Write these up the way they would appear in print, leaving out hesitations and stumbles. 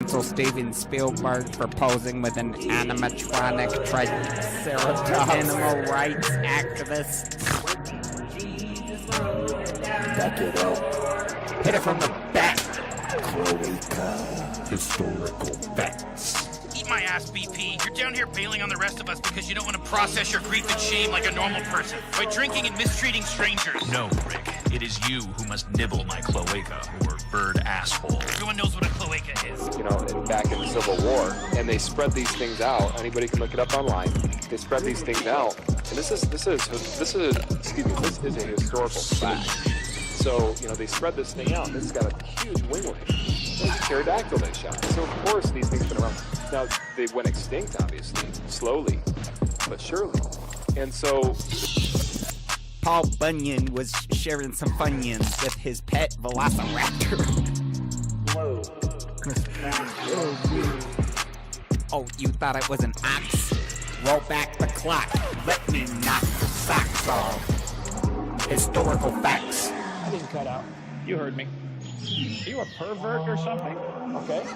cancel Steven Spielberg for posing with an animatronic triceratops. Animal rights activists. Back it up. Hit it from the back. Cloaca. Historical facts. Eat my ass, BP. You're down here bailing on the rest of us because you don't want to process your grief and shame like a normal person by drinking and mistreating strangers. No, Rick. It is you who must nibble my cloaca, or bird asshole. Everyone knows what a cloaca is. You know, back in the Civil War, and they spread these things out. Anybody can look it up online. They spread these things out, and this is a historical fact. So, you know, they spread this thing out. This has got a huge winglet. It's a pterodactyl they shot. So, of course, these things have been around. Now, they went extinct, obviously, slowly, but surely. And so, Paul Bunyan was sharing some Funyuns with his pet velociraptor. Whoa. Oh, you thought it was an ox? Roll back the clock. Let me knock the socks off. Historical facts. I didn't cut out. You heard me. Are you a pervert or something? Okay.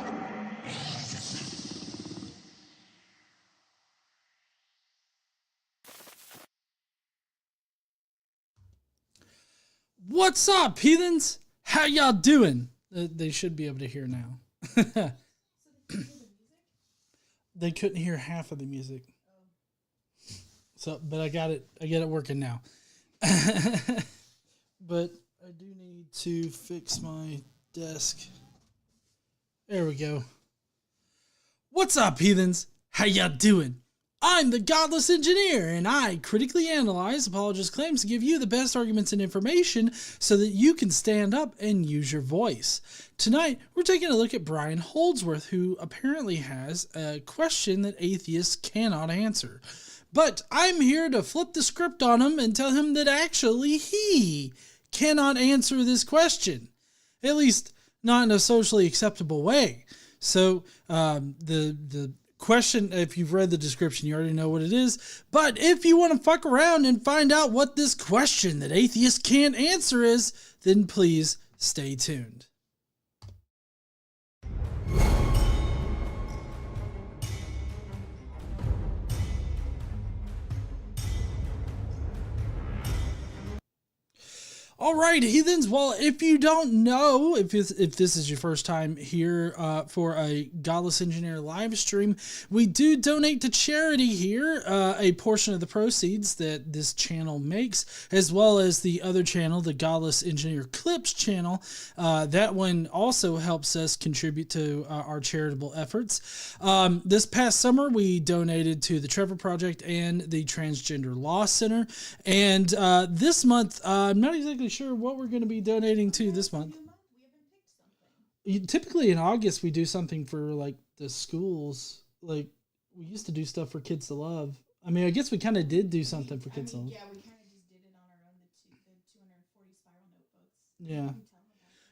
What's up, heathens? How y'all doing? They should be able to hear now. They couldn't hear half of the music. So, but I got it working now. But I do need to fix my desk. There we go. What's up, heathens? How y'all doing? I'm the Godless Engineer, and I critically analyze apologist claims to give you the best arguments and information so that you can stand up and use your voice. Tonight, we're taking a look at Brian Holdsworth, who apparently has a question that atheists cannot answer. But I'm here to flip the script on him and tell him that actually he cannot answer this question. At least, not in a socially acceptable way. So, the question, if you've read the description, you already know what it is. But if you want to fuck around and find out what this question that atheists can't answer is, then please stay tuned. All right, heathens. Well, if you don't know, if this is your first time here for a Godless Engineer live stream, we do donate to charity here, a portion of the proceeds that this channel makes, as well as the other channel, the Godless Engineer Clips channel. That one also helps us contribute to our charitable efforts. This past summer, we donated to the Trevor Project and the Transgender Law Center. And this month, I'm not exactly sure what we're going to be donating to this month. Typically in August we do something for like the schools. Like we used to do stuff for Kids to Love. I mean, I guess we kind of did do something for Kids to Love. Yeah, we kind of just did it on our own. The 240 spiral notebooks.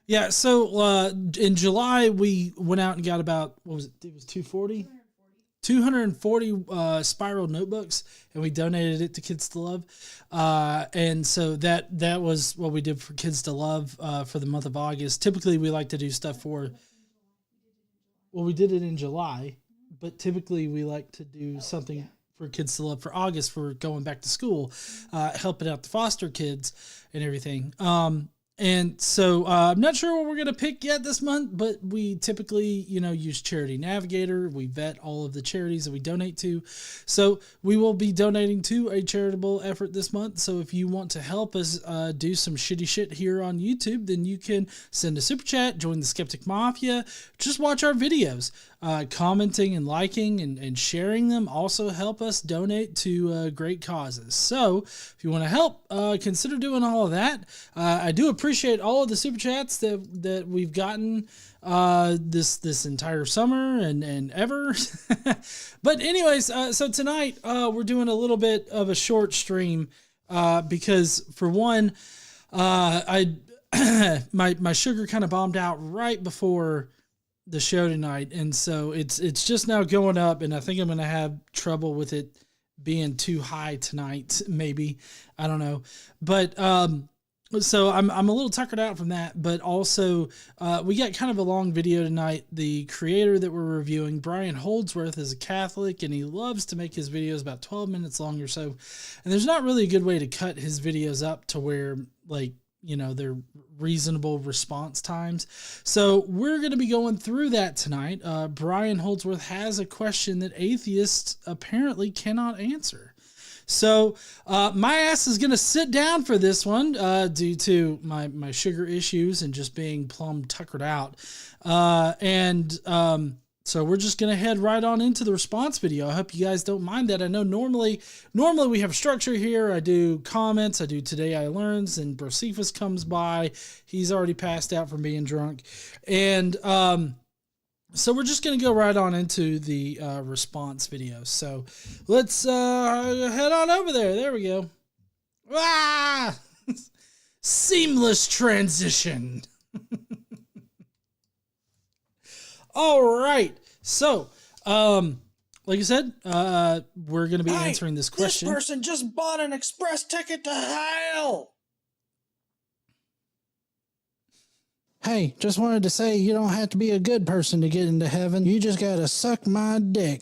Yeah. Yeah. So in July we went out and got about, what was it? It was 240. 240 spiral notebooks, and we donated it to Kids to Love. And so that was what we did for Kids to Love for the month of August. Typically, we like to do stuff for... Well, we did it in July, but typically we like to do something for Kids to Love for August for going back to school, helping out the foster kids and everything. And so I'm not sure what we're going to pick yet this month, but we typically, use Charity Navigator. We vet all of the charities that we donate to. So we will be donating to a charitable effort this month. So if you want to help us do some shitty shit here on YouTube, then you can send a super chat, join the Skeptic Mafia, just watch our videos. Commenting and liking and sharing them also help us donate to great causes. So if you want to help, consider doing all of that. I do appreciate all of the super chats that we've gotten this entire summer and ever. But anyways, so tonight we're doing a little bit of a short stream because for one, my sugar kind of bombed out right before the show tonight, and so it's just now going up, and I think I'm going to have trouble with it being too high tonight, maybe. I don't know. But So I'm a little tuckered out from that, but also we got kind of a long video tonight. The creator that we're reviewing, Brian Holdsworth, is a Catholic, and he loves to make his videos about 12 minutes long or so. And there's not really a good way to cut his videos up to where, like, you know, they're reasonable response times. So we're going to be going through that tonight. Brian Holdsworth has a question that atheists apparently cannot answer. So my ass is going to sit down for this one due to my sugar issues and just being plumb tuckered out. So we're just going to head right on into the response video. I hope you guys don't mind that. I know normally we have structure here. I do comments. I do Today I Learns, and Brosifus comes by. He's already passed out from being drunk. And so we're just going to go right on into the response video. So let's head on over there. There we go. Ah! Seamless transition. All right. So, like I said, we're going to be answering this question. This person just bought an express ticket to hell. Hey, just wanted to say you don't have to be a good person to get into heaven. You just got to suck my dick.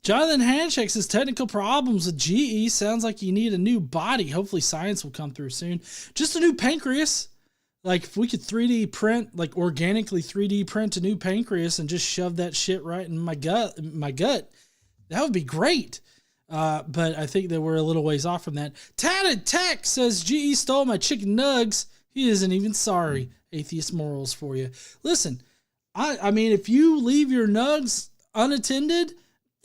Jonathan Handshake says technical problems with GE. Sounds like you need a new body. Hopefully science will come through soon. Just a new pancreas. Like, if we could 3D print, like organically 3D print a new pancreas and just shove that shit right in my gut, that would be great. But I think that we're a little ways off from that. Tatted Tech says GE stole my chicken nugs. He isn't even sorry. Atheist morals for you. Listen, I mean, if you leave your nugs unattended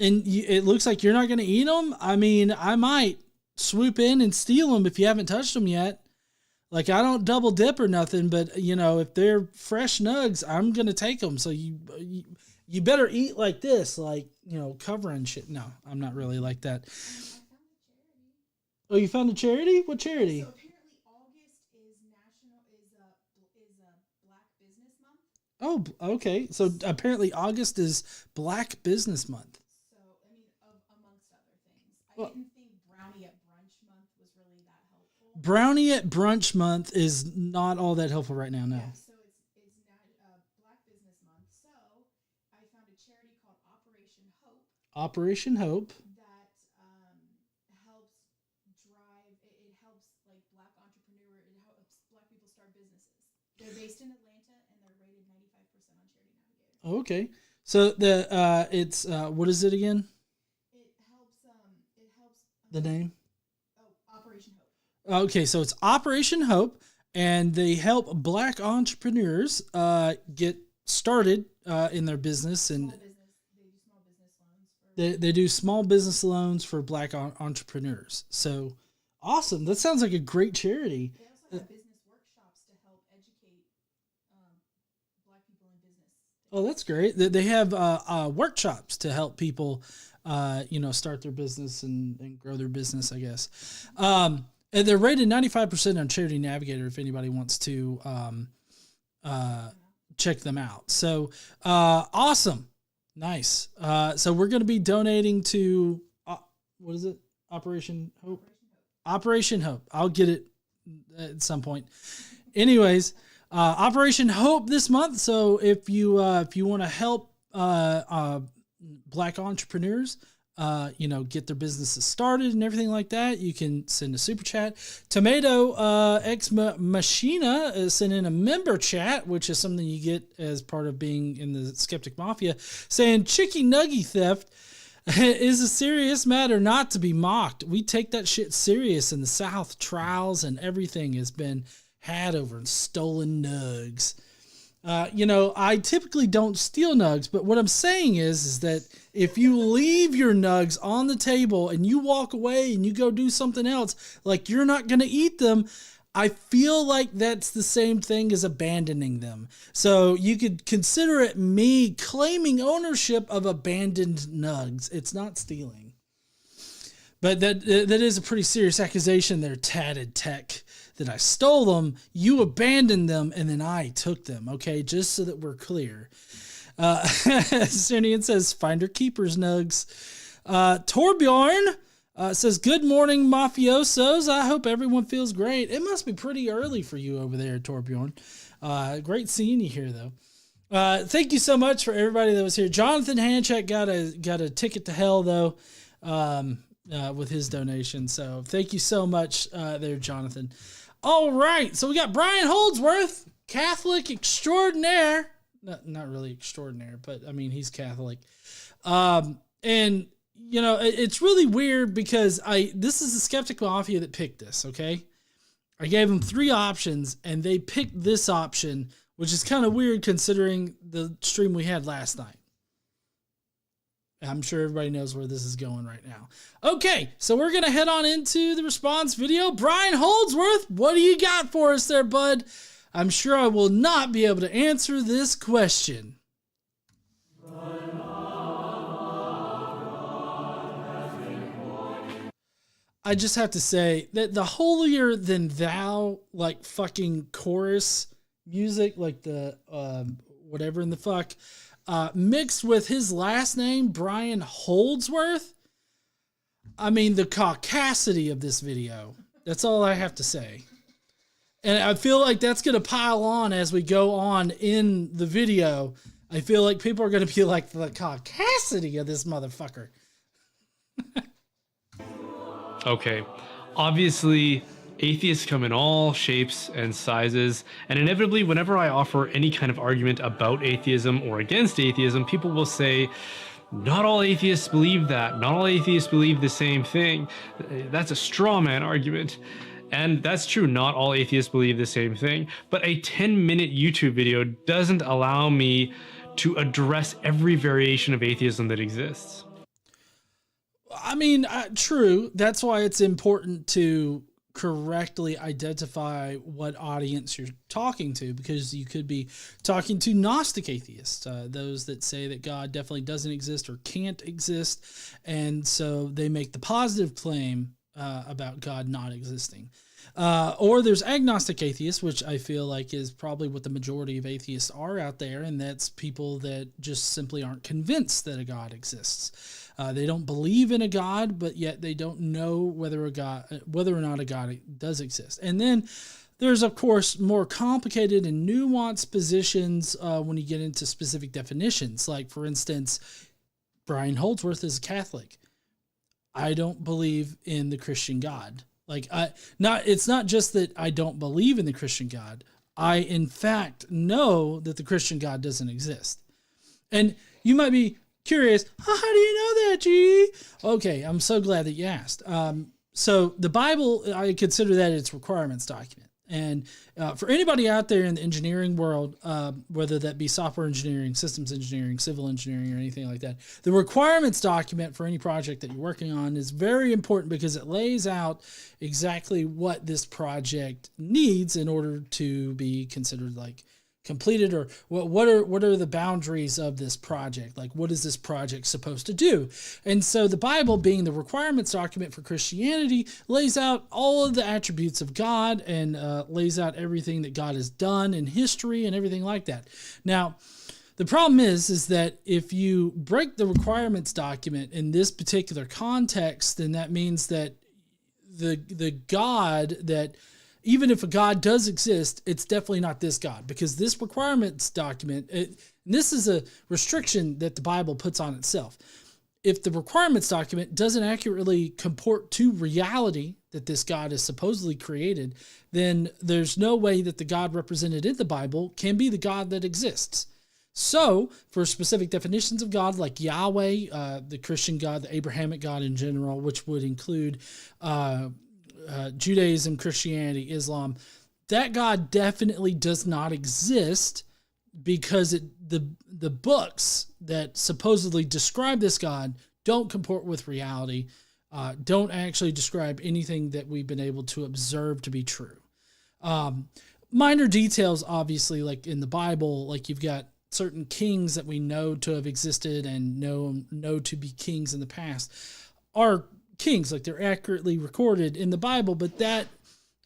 and it looks like you're not going to eat them, I mean, I might swoop in and steal them if you haven't touched them yet. Like, I don't double dip or nothing, but, you know, if they're fresh nugs, I'm going to take them. So you better eat like this, like, you know, covering shit. No, I'm not really like that. Oh, you found a charity? What charity? So apparently August is Black Business Month. Oh, okay. So apparently August is Black Business Month. So, I mean, amongst other things. I didn't think Brownie at Brunch Month was really that helpful. Brownie at Brunch Month is not all that helpful right now, no. Yeah, so it's not Black Business Month. So I found a charity called Operation Hope. Operation Hope. That helps drive, it helps like Black entrepreneur, it helps Black people start businesses. They're based in Atlanta and they're rated 95% on Charity Navigator. Okay. So it's what is it again? It helps The name? Operation Hope. Okay, so it's Operation Hope, and they help Black entrepreneurs get started in their business, and they do small business loans for Black entrepreneurs. So awesome! That sounds like a great charity. They also have business workshops to help educate Black people in business. Oh, that's great. They have workshops to help people, start their business and grow their business, I guess. And they're rated 95% on Charity Navigator if anybody wants to check them out. So awesome. Nice. So we're going to be donating to, what is it? Operation Hope? Operation Hope. I'll get it at some point. Anyways, Operation Hope this month. So if you want to help Black entrepreneurs, get their businesses started and everything like that, you can send a super chat. Tomato Ex Machina sent in a member chat, which is something you get as part of being in the Skeptic Mafia, saying Chicky Nuggy theft is a serious matter not to be mocked. We take that shit serious in the South. Trials and everything has been had over stolen nugs. I typically don't steal nugs, but what I'm saying is that if you leave your nugs on the table and you walk away and you go do something else, like you're not going to eat them, I feel like that's the same thing as abandoning them. So you could consider it me claiming ownership of abandoned nugs. It's not stealing. But that is a pretty serious accusation there, Tatted Tech, that I stole them, you abandoned them, and then I took them, okay? Just so that we're clear. Sunian says, finder keepers nugs. Torbjorn It says, good morning, mafiosos. I hope everyone feels great. It must be pretty early for you over there, Torbjorn. Great seeing you here, though. Thank you so much for everybody that was here. Jonathan Hanchek got a ticket to hell, though, with his donation. So thank you so much there, Jonathan. All right. So we got Brian Holdsworth, Catholic extraordinaire. Not really extraordinaire, but I mean, he's Catholic. And you know, it's really weird because this is the Skeptic Mafia that picked this, okay? I gave them 3 options, and they picked this option, which is kind of weird considering the stream we had last night. I'm sure everybody knows where this is going right now. Okay, so we're going to head on into the response video. Brian Holdsworth, what do you got for us there, bud? I'm sure I will not be able to answer this question. I just have to say that the holier than thou, like fucking chorus music, like the whatever in the fuck, mixed with his last name, Brian Holdsworth. I mean, the caucasity of this video. That's all I have to say. And I feel like that's going to pile on as we go on in the video. I feel like people are going to be like, the caucasity of this motherfucker. Okay, obviously, atheists come in all shapes and sizes, and inevitably, whenever I offer any kind of argument about atheism or against atheism, people will say, not all atheists believe that, not all atheists believe the same thing. That's a straw man argument. And that's true, not all atheists believe the same thing, but a 10-minute YouTube video doesn't allow me to address every variation of atheism that exists. I mean, true. That's why it's important to correctly identify what audience you're talking to, because you could be talking to Gnostic atheists, those that say that God definitely doesn't exist or can't exist. And so they make the positive claim about God not existing. Or there's agnostic atheists, which I feel like is probably what the majority of atheists are out there. And that's people that just simply aren't convinced that a God exists. They don't believe in a God, but yet they don't know whether or not a God does exist. And then there's, of course, more complicated and nuanced positions when you get into specific definitions. Like, for instance, Brian Holdsworth is a Catholic. I don't believe in the Christian God. It's not just that I don't believe in the Christian God. I, in fact, know that the Christian God doesn't exist. And you might be curious, how do you know that, G? Okay, I'm so glad that you asked. So the Bible, I consider that its requirements document. And for anybody out there in the engineering world, whether that be software engineering, systems engineering, civil engineering, or anything like that, the requirements document for any project that you're working on is very important because it lays out exactly what this project needs in order to be considered like completed, or what are the boundaries of this project? Like, what is this project supposed to do? And so the Bible, being the requirements document for Christianity, lays out all of the attributes of God and lays out everything that God has done in history and everything like that. Now, the problem is that if you break the requirements document in this particular context, then that means that the God that, even if a God does exist, it's definitely not this God, because this requirements document, this is a restriction that the Bible puts on itself. If the requirements document doesn't accurately comport to reality that this God is supposedly created, then there's no way that the God represented in the Bible can be the God that exists. So, for specific definitions of God, like Yahweh, the Christian God, the Abrahamic God in general, which would include Judaism, Christianity, Islam, that God definitely does not exist, because the books that supposedly describe this God don't comport with reality, don't actually describe anything that we've been able to observe to be true. Minor details, obviously, like in the Bible, like you've got certain kings that we know to have existed and know to be kings in the past are kings, like they're accurately recorded in the Bible, but that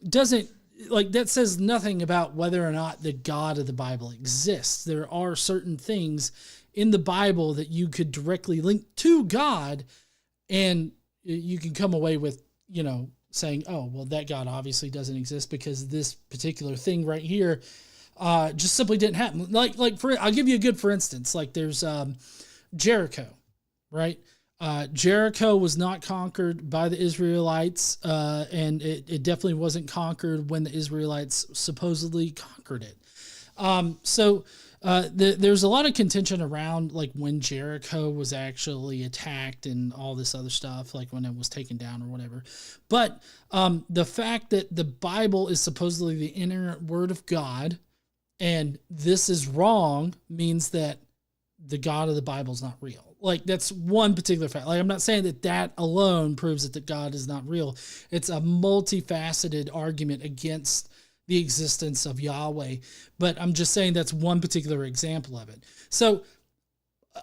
doesn't, like, that says nothing about whether or not the God of the Bible exists. There are certain things in the Bible that you could directly link to God, and you can come away with, saying, oh, well, that God obviously doesn't exist because this particular thing right here just simply didn't happen. I'll give you a good for instance. Like there's Jericho, right? Jericho was not conquered by the Israelites, and it definitely wasn't conquered when the Israelites supposedly conquered it. There's a lot of contention around like when Jericho was actually attacked and all this other stuff, like when it was taken down or whatever. But the fact that the Bible is supposedly the inerrant word of God, and this is wrong, means that the God of the Bible is not real. Like that's one particular fact. Like I'm not saying that alone proves that God is not real. It's a multifaceted argument against the existence of Yahweh, but I'm just saying that's one particular example of it. So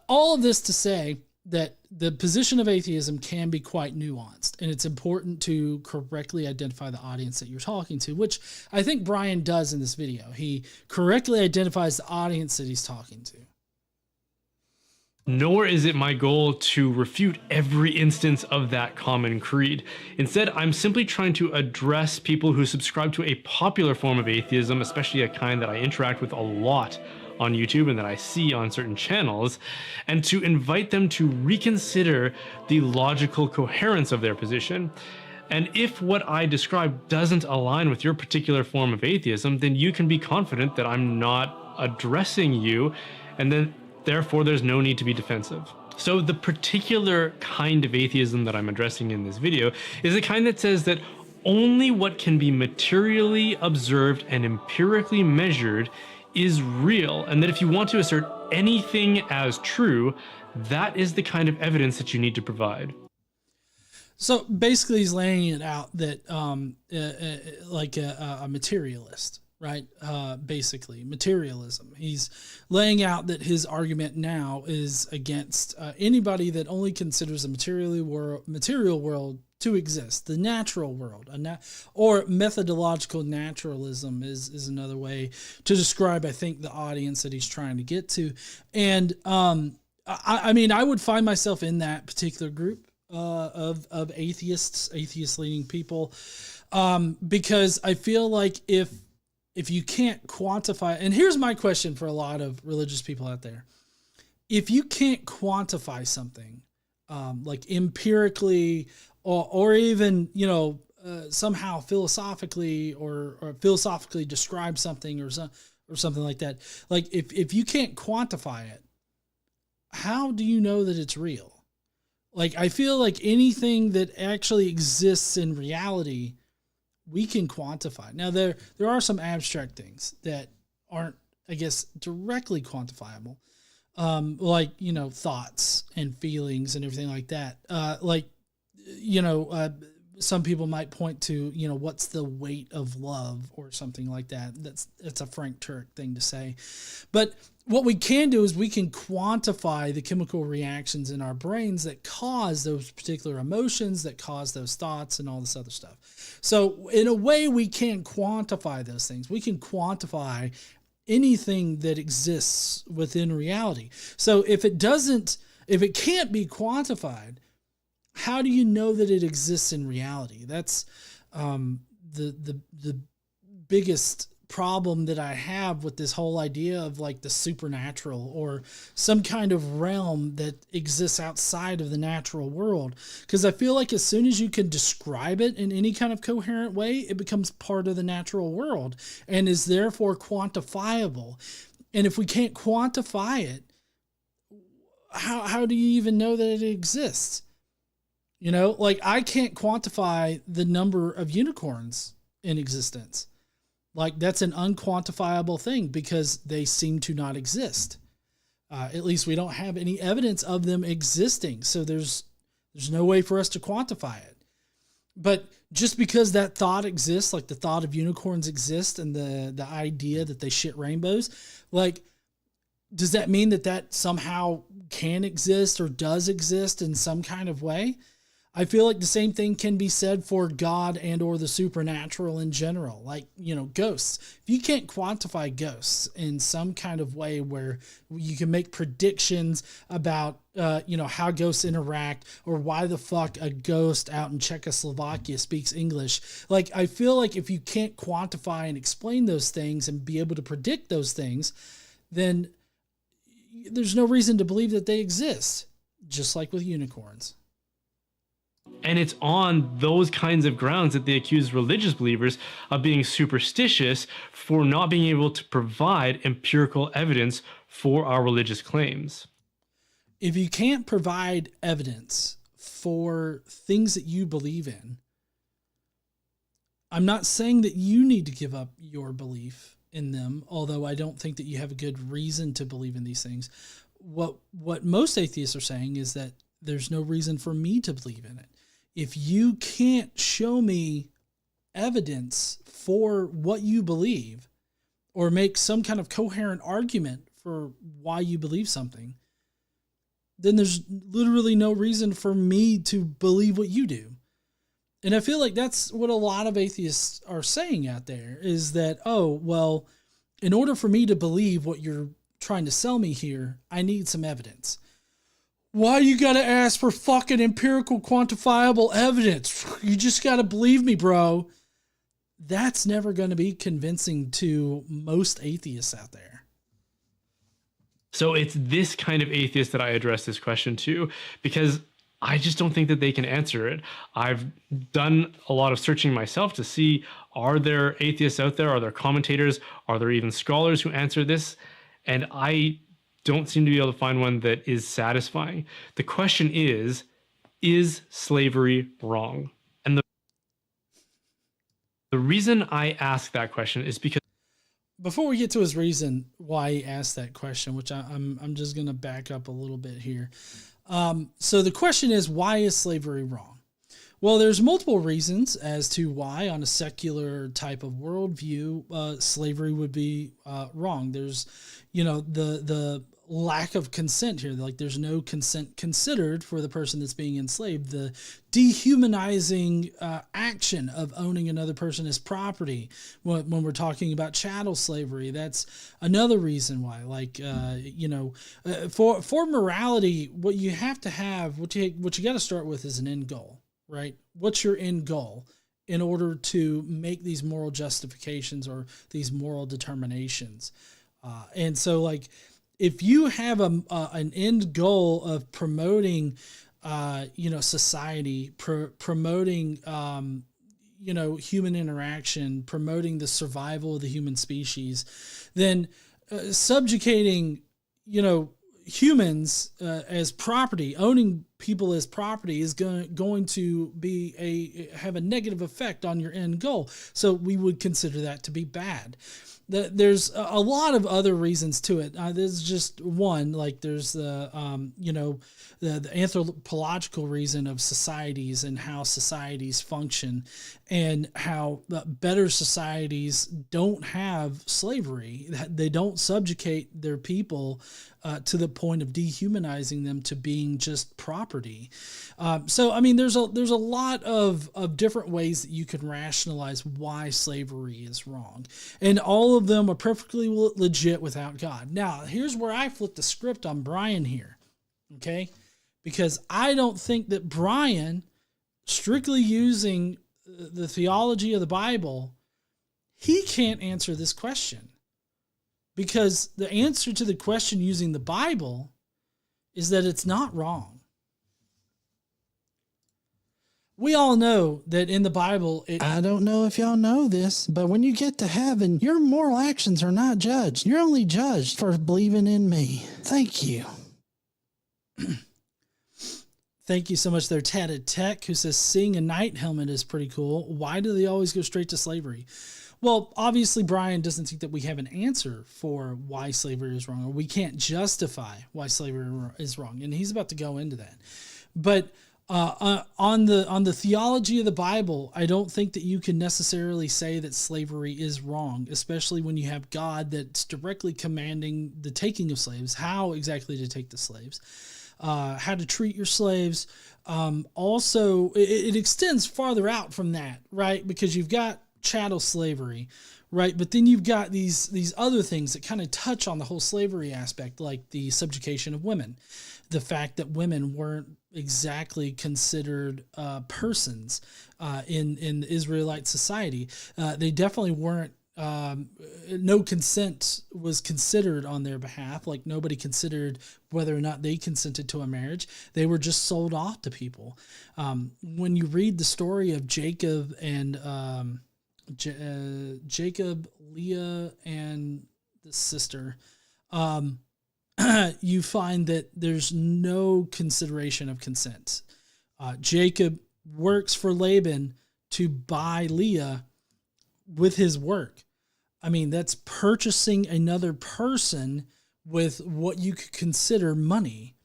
all of this to say that the position of atheism can be quite nuanced, and it's important to correctly identify the audience that you're talking to, which I think Brian does in this video. He correctly identifies the audience that he's talking to. Nor is it my goal to refute every instance of that common creed. Instead, I'm simply trying to address people who subscribe to a popular form of atheism, especially a kind that I interact with a lot on YouTube and that I see on certain channels, and to invite them to reconsider the logical coherence of their position. And if what I describe doesn't align with your particular form of atheism, then you can be confident that I'm not addressing you, and then therefore, there's no need to be defensive. So the particular kind of atheism that I'm addressing in this video is the kind that says that only what can be materially observed and empirically measured is real, and that if you want to assert anything as true, that is the kind of evidence that you need to provide. So basically he's laying it out that like a materialist. Right? Basically, materialism. He's laying out that his argument now is against anybody that only considers the material world to exist, the natural world, or methodological naturalism is another way to describe, I think, the audience that he's trying to get to. And I mean, I would find myself in that particular group of atheist-leaning people, because I feel like if you can't quantify, and here's my question for a lot of religious people out there. If you can't quantify something, like empirically or even, somehow philosophically or philosophically describe something or something like that, like if you can't quantify it, how do you know that it's real? Like, I feel like anything that actually exists in reality, we can quantify. Now, there are some abstract things that aren't, I guess, directly quantifiable, like, thoughts and feelings and everything like that. Some people might point to, what's the weight of love or something like that. That's a Frank Turek thing to say. But what we can do is we can quantify the chemical reactions in our brains that cause those particular emotions, that cause those thoughts and all this other stuff. So in a way, we can quantify those things. We can quantify anything that exists within reality. So if it can't be quantified, how do you know that it exists in reality? That's the biggest problem that I have with this whole idea of like the supernatural or some kind of realm that exists outside of the natural world. Because I feel like as soon as you can describe it in any kind of coherent way, it becomes part of the natural world and is therefore quantifiable. And if we can't quantify it, how do you even know that it exists? Like I can't quantify the number of unicorns in existence. Like that's an unquantifiable thing because they seem to not exist. At least we don't have any evidence of them existing. So there's no way for us to quantify it. But just because that thought exists, like the thought of unicorns exist and the idea that they shit rainbows, like, does that mean that somehow can exist or does exist in some kind of way? I feel like the same thing can be said for God and or the supernatural in general, like, ghosts. If you can't quantify ghosts in some kind of way where you can make predictions about, how ghosts interact or why the fuck a ghost out in Czechoslovakia speaks English. Like, I feel like if you can't quantify and explain those things and be able to predict those things, then there's no reason to believe that they exist, just like with unicorns. And it's on those kinds of grounds that they accuse religious believers of being superstitious for not being able to provide empirical evidence for our religious claims. If you can't provide evidence for things that you believe in, I'm not saying that you need to give up your belief in them, although I don't think that you have a good reason to believe in these things. What most atheists are saying is that there's no reason for me to believe in it. If you can't show me evidence for what you believe or make some kind of coherent argument for why you believe something, then there's literally no reason for me to believe what you do. And I feel like that's what a lot of atheists are saying out there, is that, oh, well, in order for me to believe what you're trying to sell me here, I need some evidence. Why you gotta ask for fucking empirical quantifiable evidence? You just gotta believe me, bro. That's never going to be convincing to most atheists out there. So it's this kind of atheist that I address this question to, because I just don't think that they can answer it. I've done a lot of searching myself to see, are there atheists out there? Are there commentators? Are there even scholars who answer this? And I don't seem to be able to find one that is satisfying. The question is slavery wrong? And the reason I ask that question is because before we get to his reason why he asked that question, which I'm just going to back up a little bit here. So the question is, why is slavery wrong? Well, there's multiple reasons as to why, on a secular type of worldview, slavery would be wrong. There's, the lack of consent here. Like, there's no consent considered for the person that's being enslaved. The dehumanizing action of owning another person as property. When we're talking about chattel slavery, that's another reason why. Like, for morality, what you have to have, what you got to start with is an end goal. Right? What's your end goal in order to make these moral justifications or these moral determinations? And so, like, if you have an end goal of promoting, society, promoting, human interaction, promoting the survival of the human species, then subjugating, humans as property, owning people as property is going to have a negative effect on your end goal. So we would consider that to be bad. There's a lot of other reasons to it. There's just one, like there's the anthropological reason of societies and how societies function, and how better societies don't have slavery. They don't subjugate their people to the point of dehumanizing them to being just property. So, I mean, there's a lot of different ways that you can rationalize why slavery is wrong. And all of them are perfectly legit without God. Now, here's where I flip the script on Brian here, okay? Because I don't think that Brian, strictly using the theology of the Bible, he can't answer this question. Because the answer to the question using the Bible is that it's not wrong. We all know that in the Bible... I don't know if y'all know this, but when you get to heaven, your moral actions are not judged. You're only judged for believing in me. Thank you. Thank you so much there, Tatted Tech, who says seeing a knight helmet is pretty cool. Why do they always go straight to slavery? Well, obviously, Brian doesn't think that we have an answer for why slavery is wrong, or we can't justify why slavery is wrong, and he's about to go into that. But on the theology of the Bible, I don't think that you can necessarily say that slavery is wrong, especially when you have God that's directly commanding the taking of slaves, how exactly to take the slaves, how to treat your slaves, Also, it extends farther out from that, right? Because you've got chattel slavery, right? But then you've got these other things that kind of touch on the whole slavery aspect, like the subjugation of women, the fact that women weren't exactly considered persons in the Israelite society. They definitely weren't. No consent was considered on their behalf. Like nobody considered whether or not they consented to a marriage. They were just sold off to people. When you read the story of Jacob and Jacob, Leah, and the sister, you find that there's no consideration of consent. Jacob works for Laban to buy Leah with his work. I mean, that's purchasing another person with what you could consider money.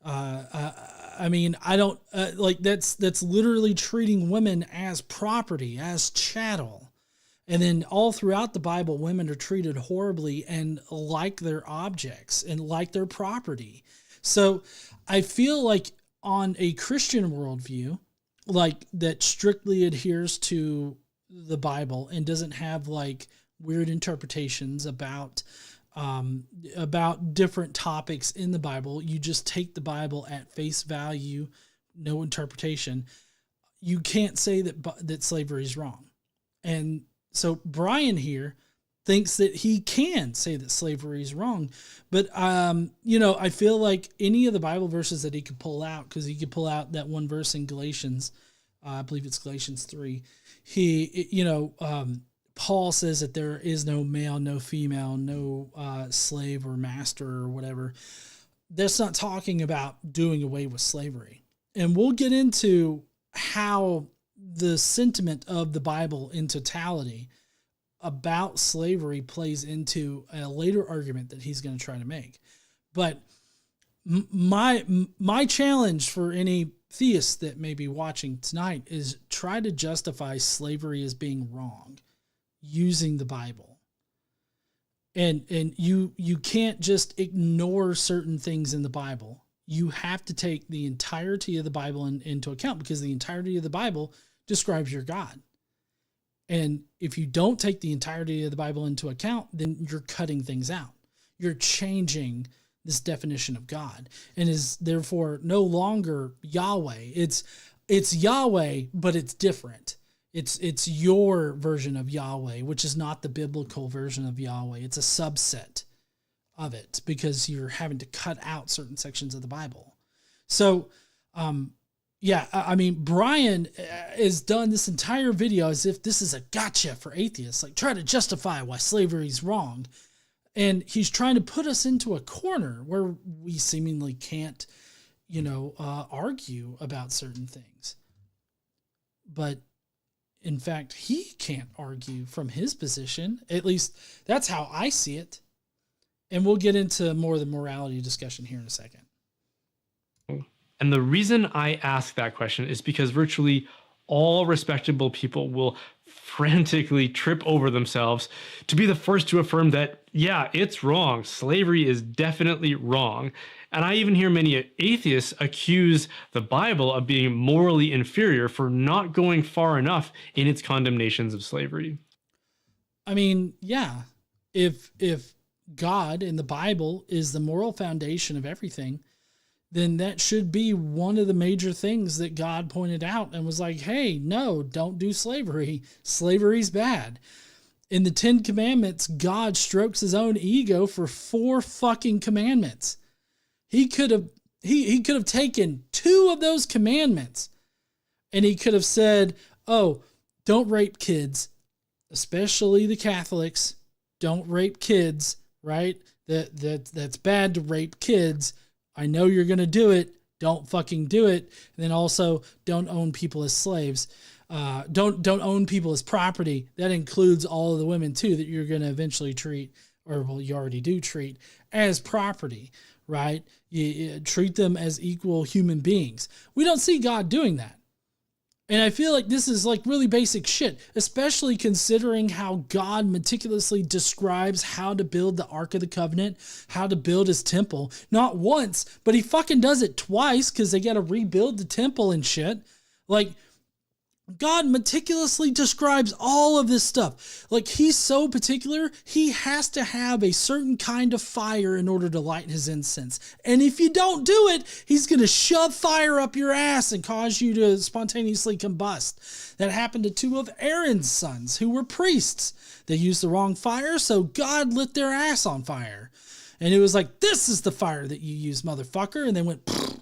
I mean, I don't like that's literally treating women as property, as chattel. And then all throughout the Bible, women are treated horribly and like they're objects and like they're property. So I feel like on a Christian worldview, like that strictly adheres to the Bible and doesn't have like weird interpretations about different topics in the Bible. You just take the Bible at face value, no interpretation. You can't say that slavery is wrong. And so Brian here thinks that he can say that slavery is wrong. But, I feel like any of the Bible verses that he could pull out, because he could pull out that one verse in Galatians, I believe it's Galatians 3. Paul says that there is no male, no female, no slave or master or whatever. That's not talking about doing away with slavery. And we'll get into how the sentiment of the Bible in totality about slavery plays into a later argument that he's going to try to make. But my challenge for any theists that may be watching tonight is try to justify slavery as being wrong using the Bible. And you can't just ignore certain things in the Bible. You have to take the entirety of the Bible into account, because the entirety of the Bible describes your God. And if you don't take the entirety of the Bible into account, then you're cutting things out. You're changing this definition of God, and is therefore no longer Yahweh. It's Yahweh, but it's different. It's your version of Yahweh, which is not the biblical version of Yahweh. It's a subset of it, because you're having to cut out certain sections of the Bible. So, I mean, Brian has done this entire video as if this is a gotcha for atheists, like try to justify why slavery is wrong. And he's trying to put us into a corner where we seemingly can't, argue about certain things. But in fact, he can't argue from his position. At least that's how I see it. And we'll get into more of the morality discussion here in a second. And the reason I ask that question is because virtually all respectable people will frantically trip over themselves to be the first to affirm that, yeah, it's wrong. Slavery is definitely wrong. And I even hear many atheists accuse the Bible of being morally inferior for not going far enough in its condemnations of slavery. I mean, yeah, if God in the Bible is the moral foundation of everything, then that should be one of the major things that God pointed out and was like, hey, no, don't do slavery. Slavery's bad. In the 10 Commandments, God strokes his own ego for 4 fucking commandments. He could have taken 2 of those commandments and he could have said, oh, don't rape kids, especially the Catholics. Don't rape kids, right? That's bad to rape kids. I know you're going to do it. Don't fucking do it. And then also, don't own people as slaves. Don't own people as property. That includes all of the women too that you're going to eventually treat, or well, you already do treat, as property, right? You treat them as equal human beings. We don't see God doing that. And I feel like this is like really basic shit, especially considering how God meticulously describes how to build the Ark of the Covenant, how to build his temple. Not once, but he fucking does it twice because they got to rebuild the temple and shit. Like, God meticulously describes all of this stuff. Like, he's so particular, he has to have a certain kind of fire in order to light his incense. And if you don't do it, he's going to shove fire up your ass and cause you to spontaneously combust. That happened to 2 of Aaron's sons who were priests. They used the wrong fire, so God lit their ass on fire. And it was like, this is the fire that you use, motherfucker. And they went, pfft.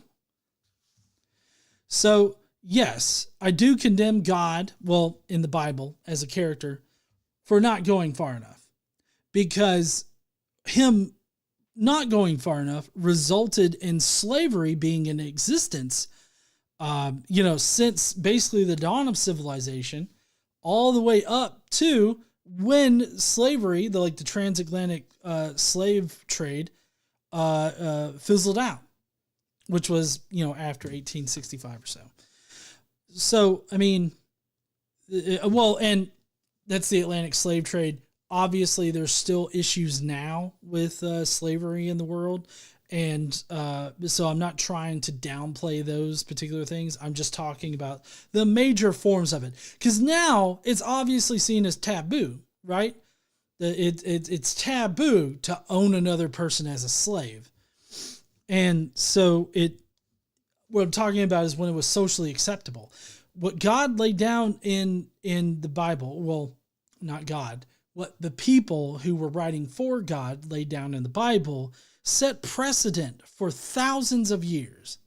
So, yes, I do condemn God, well, in the Bible as a character, for not going far enough, because him not going far enough resulted in slavery being in existence, since basically the dawn of civilization, all the way up to when slavery, the transatlantic slave trade, fizzled out, which was, after 1865 or so. So, I mean, and that's the Atlantic slave trade. Obviously, there's still issues now with slavery in the world. And so I'm not trying to downplay those particular things. I'm just talking about the major forms of it. Because now it's obviously seen as taboo, right? It's taboo to own another person as a slave. And so what I'm talking about is when it was socially acceptable. What God laid down in the Bible, well, not God, what the people who were writing for God laid down in the Bible set precedent for thousands of years.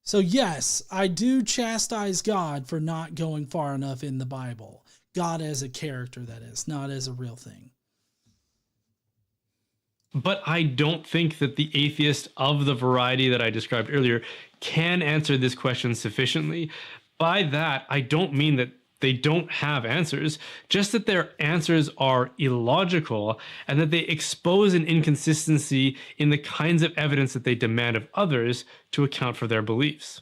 So yes, I do chastise God for not going far enough in the Bible. God as a character, that is, not as a real thing. But I don't think that the atheist of the variety that I described earlier can answer this question sufficiently. By that, I don't mean that they don't have answers, just that their answers are illogical and that they expose an inconsistency in the kinds of evidence that they demand of others to account for their beliefs.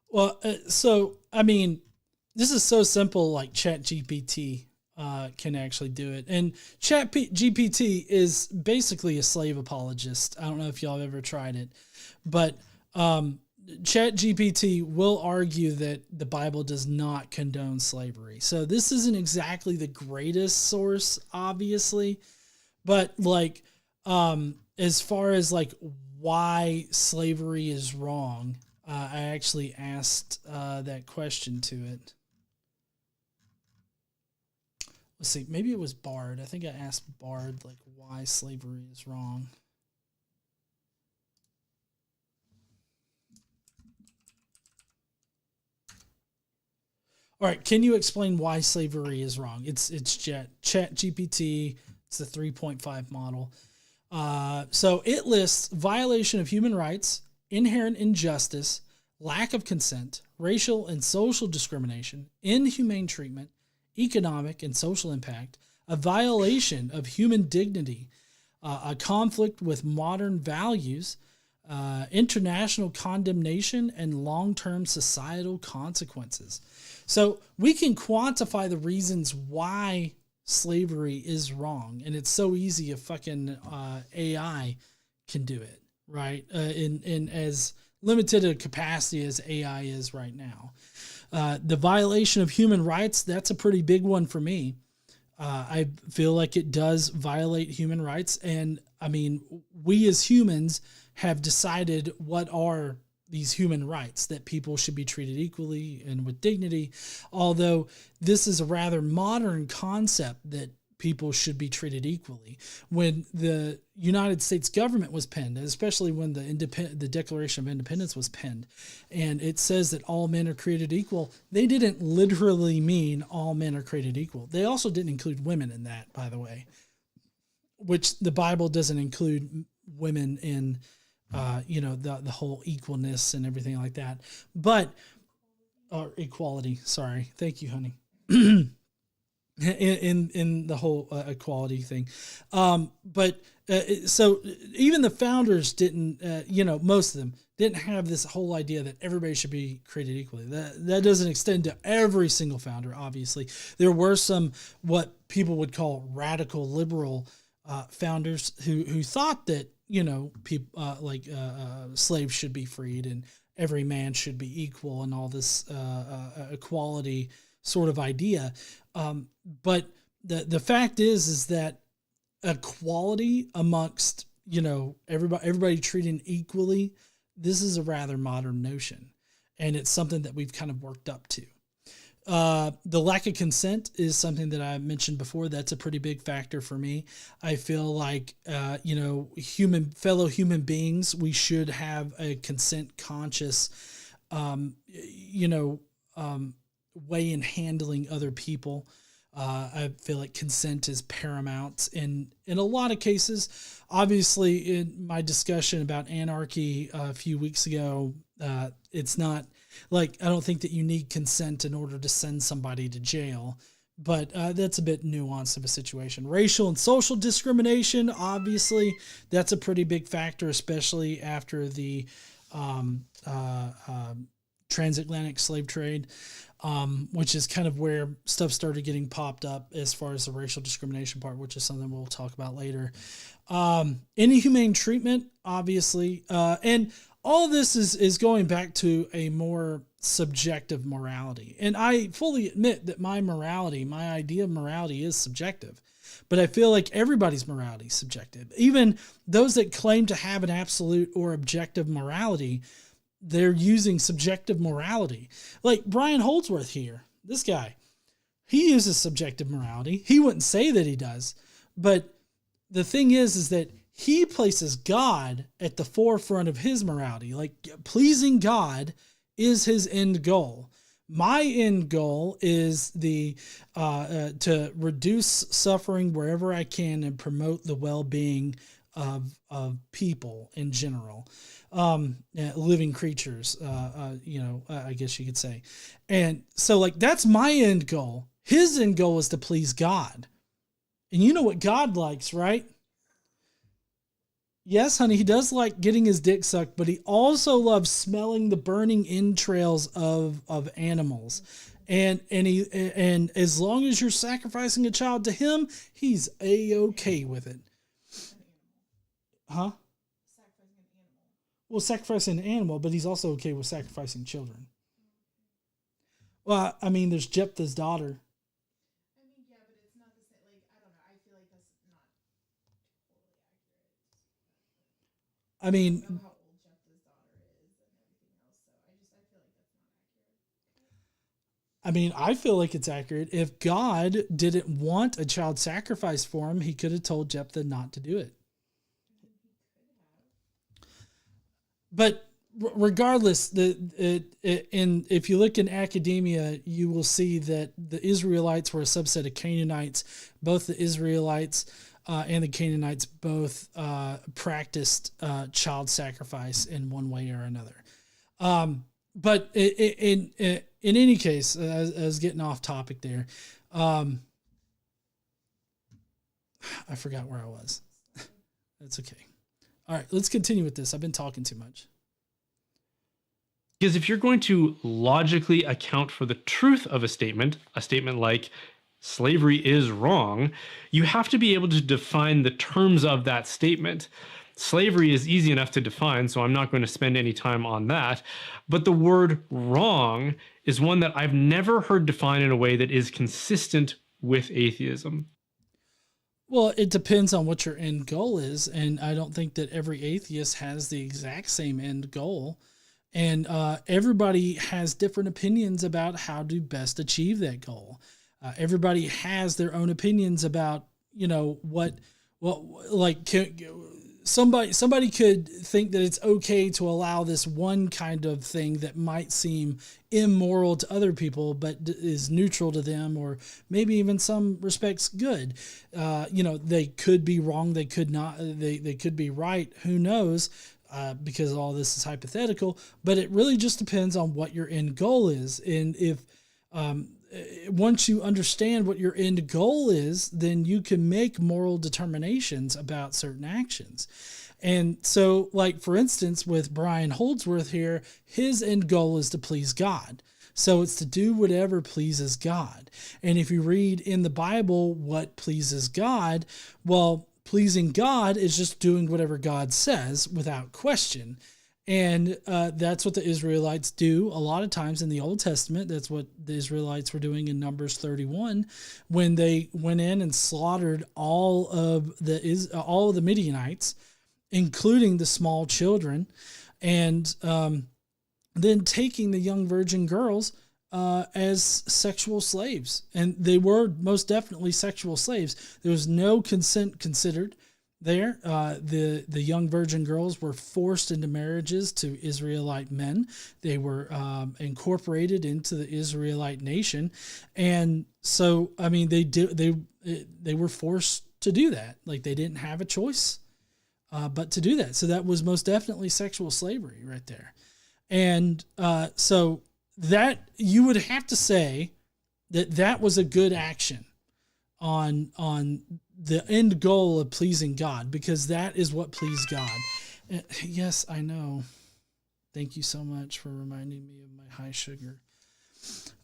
Well, so, I mean, this is so simple, like ChatGPT can actually do it. And ChatGPT is basically a slave apologist. I don't know if y'all have ever tried it, but ChatGPT will argue that the Bible does not condone slavery. So this isn't exactly the greatest source, obviously, but as far as why slavery is wrong, I actually asked that question to it. Let's see, maybe it was Bard. I think I asked Bard why slavery is wrong. All right, can you explain why slavery is wrong? It's ChatGPT. It's the 3.5 model. So it lists violation of human rights, inherent injustice, lack of consent, racial and social discrimination, inhumane treatment, economic and social impact, a violation of human dignity, a conflict with modern values, international condemnation, and long-term societal consequences. So we can quantify the reasons why slavery is wrong, and it's so easy a fucking AI can do it, right? In as limited a capacity as AI is right now. The violation of human rights, that's a pretty big one for me. I feel like it does violate human rights. And I mean, we as humans have decided what are these human rights, that people should be treated equally and with dignity. Although this is a rather modern concept that people should be treated equally. When the United States government was penned, especially when the Declaration of Independence was penned, and it says that all men are created equal, they didn't literally mean all men are created equal. They also didn't include women in that, by the way, which the Bible doesn't include women in, the whole equalness and everything like that. But, or equality, sorry. Thank you, honey. in the whole equality thing. But So even the founders didn't, most of them didn't have this whole idea that everybody should be created equally. That doesn't extend to every single founder, obviously. There were some what people would call radical liberal founders who thought that, slaves should be freed and every man should be equal and all this equality sort of idea. But the fact is that equality amongst, everybody treated equally, this is a rather modern notion, and it's something that we've kind of worked up to. The lack of consent is something that I mentioned before. That's a pretty big factor for me. I feel like, fellow human beings, we should have a consent conscious, way in handling other people. I feel like consent is paramount in a lot of cases. Obviously, in my discussion about anarchy a few weeks ago, it's not like, I don't think that you need consent in order to send somebody to jail, but that's a bit nuanced of a situation. Racial and social discrimination, obviously, that's a pretty big factor, especially after the transatlantic slave trade. Which is kind of where stuff started getting popped up as far as the racial discrimination part, which is something we'll talk about later. Inhumane treatment, obviously. And all of this is going back to a more subjective morality. And I fully admit that my idea of morality is subjective. But I feel like everybody's morality is subjective. Even those that claim to have an absolute or objective morality, they're using subjective morality. Like Brian Holdsworth here, this guy, he uses subjective morality. He wouldn't say that he does, but the thing is that he places God at the forefront of his morality. Like, pleasing God is his end goal. My end goal is to reduce suffering wherever I can and promote the well-being of people in general. Living creatures, I guess you could say. And so, like, that's my end goal. His end goal is to please God. And you know what God likes, right? Yes, honey, he does like getting his dick sucked, but he also loves smelling the burning entrails of animals. And as long as you're sacrificing a child to him, he's A-okay with it. Huh? Well, sacrificing an animal, but he's also okay with sacrificing children. Well, I mean, there's Jephthah's daughter. I mean, yeah, but it's not the same. Like, I don't know. I feel like that's not totally accurate. I mean, I don't know how old Jephthah's daughter is and everything else, so I feel like that's not accurate. I mean, I feel like it's accurate. If God didn't want a child sacrifice for him, he could have told Jephthah not to do it. But regardless, if you look in academia, you will see that the Israelites were a subset of Canaanites. Both the Israelites and the Canaanites both practiced child sacrifice in one way or another. But in any case, I was getting off topic there. I forgot where I was. That's okay. All right, let's continue with this. I've been talking too much. Because if you're going to logically account for the truth of a statement like slavery is wrong, you have to be able to define the terms of that statement. Slavery is easy enough to define, so I'm not going to spend any time on that. But the word wrong is one that I've never heard defined in a way that is consistent with atheism. Well, it depends on what your end goal is, and I don't think that every atheist has the exact same end goal. And everybody has different opinions about how to best achieve that goal. Everybody has their own opinions about, somebody could think that it's okay to allow this one kind of thing that might seem immoral to other people, but is neutral to them, or maybe even some respects good. They could be wrong. They could not, they could be right. Who knows? Because all this is hypothetical, but it really just depends on what your end goal is. And if once you understand what your end goal is, then you can make moral determinations about certain actions. And so, like, for instance, with Brian Holdsworth here, his end goal is to please God. So it's to do whatever pleases God. And if you read in the Bible what pleases God, well, pleasing God is just doing whatever God says without question. And that's what the Israelites do a lot of times in the Old Testament. That's what the Israelites were doing in Numbers 31 when they went in and slaughtered all of the Midianites, including the small children, and then taking the young virgin girls as sexual slaves. And they were most definitely sexual slaves. There was no consent considered there. The young virgin girls were forced into marriages to Israelite men. They were incorporated into the Israelite nation. And so, I mean, they were forced to do that. Like, they didn't have a choice but to do that. So that was most definitely sexual slavery right there. And so that you would have to say that was a good action on the end goal of pleasing God, because that is what pleased God. And yes, I know. Thank you so much for reminding me of my high sugar.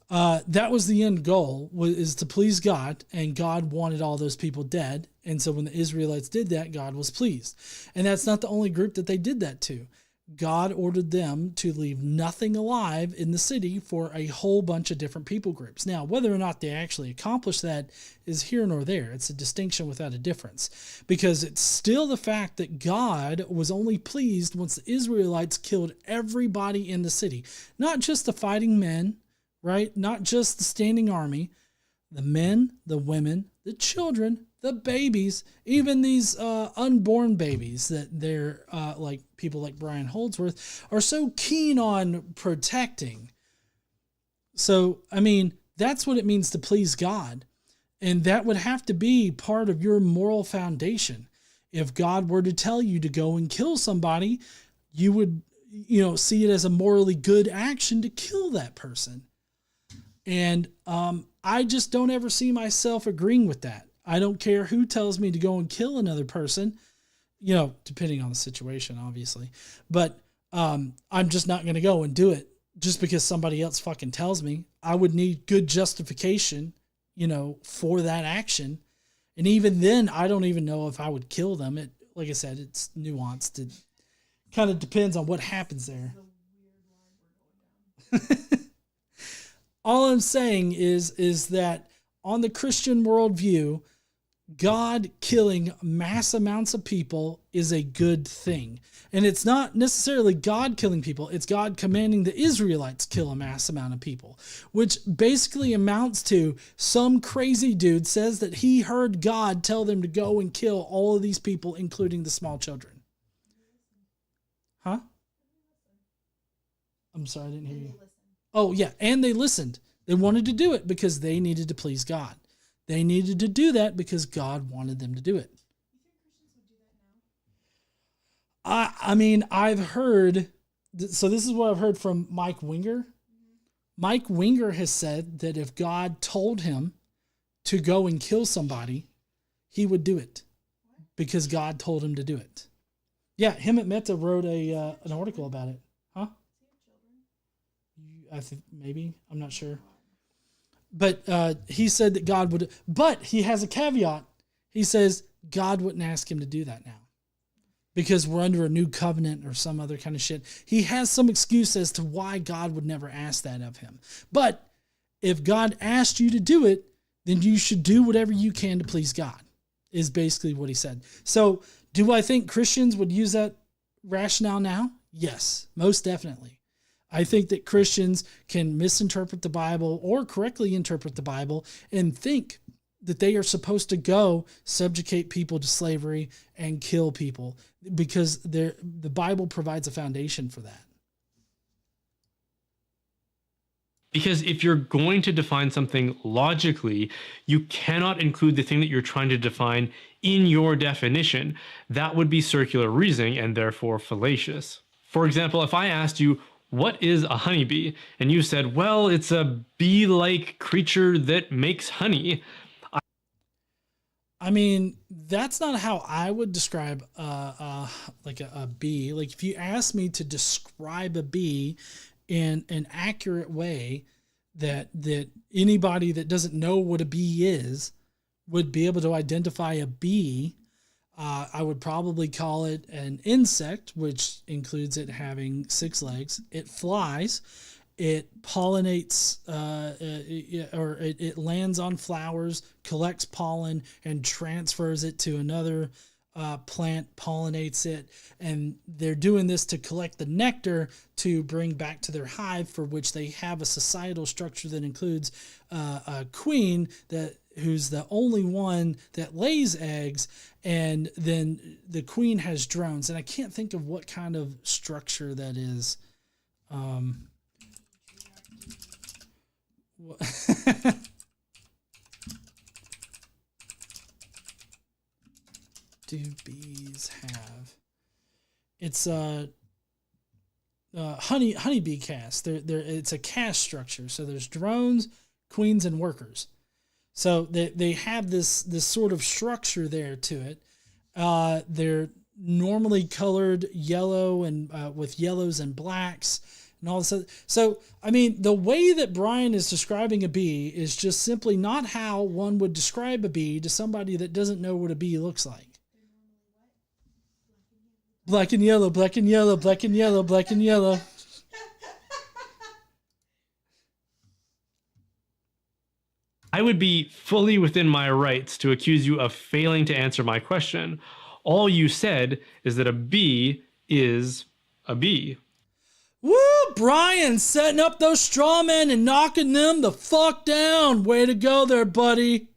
That was the end goal, is to please God, and God wanted all those people dead. And so when the Israelites did that, God was pleased. And that's not the only group that they did that to. God ordered them to leave nothing alive in the city for a whole bunch of different people groups. Now, whether or not they actually accomplished that is here nor there. It's a distinction without a difference, because it's still the fact that God was only pleased once the Israelites killed everybody in the city, not just the fighting men, right? Not just the standing army, the men, the women, the children, the babies, even these unborn babies that they're like people like Brian Holdsworth are so keen on protecting. So, I mean, that's what it means to please God. And that would have to be part of your moral foundation. If God were to tell you to go and kill somebody, you would, see it as a morally good action to kill that person. And I just don't ever see myself agreeing with that. I don't care who tells me to go and kill another person, depending on the situation, obviously. But I'm just not going to go and do it just because somebody else fucking tells me. I would need good justification, for that action. And even then, I don't even know if I would kill them. Like I said, it's nuanced. It kind of depends on what happens there. All I'm saying is that on the Christian worldview, God killing mass amounts of people is a good thing. And it's not necessarily God killing people. It's God commanding the Israelites kill a mass amount of people, which basically amounts to some crazy dude says that he heard God tell them to go and kill all of these people, including the small children. Huh? I'm sorry, I didn't hear you. Oh, yeah, and they listened. They wanted to do it because they needed to please God. They needed to do that because God wanted them to do it. I mean, I've heard, so this is what I've heard from Mike Winger. Mike Winger has said that if God told him to go and kill somebody, he would do it because God told him to do it. Yeah, him at Meta wrote an article about it. Huh? I think maybe, I'm not sure. But he said that God would, but he has a caveat. He says God wouldn't ask him to do that now because we're under a new covenant or some other kind of shit. He has some excuse as to why God would never ask that of him. But if God asked you to do it, then you should do whatever you can to please God, is basically what he said. So do I think Christians would use that rationale now? Yes, most definitely. I think that Christians can misinterpret the Bible or correctly interpret the Bible and think that they are supposed to go subjugate people to slavery and kill people because the Bible provides a foundation for that. Because if you're going to define something logically, you cannot include the thing that you're trying to define in your definition. That would be circular reasoning and therefore fallacious. For example, if I asked you, what is a honeybee? And you said, well, it's a bee-like creature that makes honey. I mean, that's not how I would describe like a bee. Like if you asked me to describe a bee in an accurate way that anybody that doesn't know what a bee is would be able to identify a bee, I would probably call it an insect, which includes it having 6 legs. It flies, it pollinates, or it lands on flowers, collects pollen, and transfers it to another plant, pollinates it. And they're doing this to collect the nectar to bring back to their hive, for which they have a societal structure that includes a queen who's the only one that lays eggs, and then the queen has drones. And I can't think of what kind of structure that is. Do bees have? It's a honeybee caste. It's a caste structure. So there's drones, queens, and workers. So they have this sort of structure there to it. They're normally colored yellow and with yellows and blacks and all this. So, I mean, the way that Brian is describing a bee is just simply not how one would describe a bee to somebody that doesn't know what a bee looks like. Black and yellow, black and yellow, black and yellow, black and yellow. I would be fully within my rights to accuse you of failing to answer my question. All you said is that a bee is a bee. Woo! Brian setting up those straw men and knocking them the fuck down. Way to go there, buddy.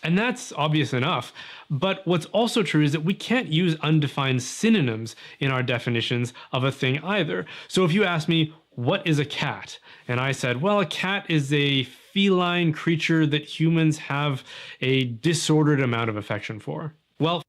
And that's obvious enough. But what's also true is that we can't use undefined synonyms in our definitions of a thing either. So if you ask me, what is a cat? And I said, well, a cat is a feline creature that humans have a disordered amount of affection for. Well,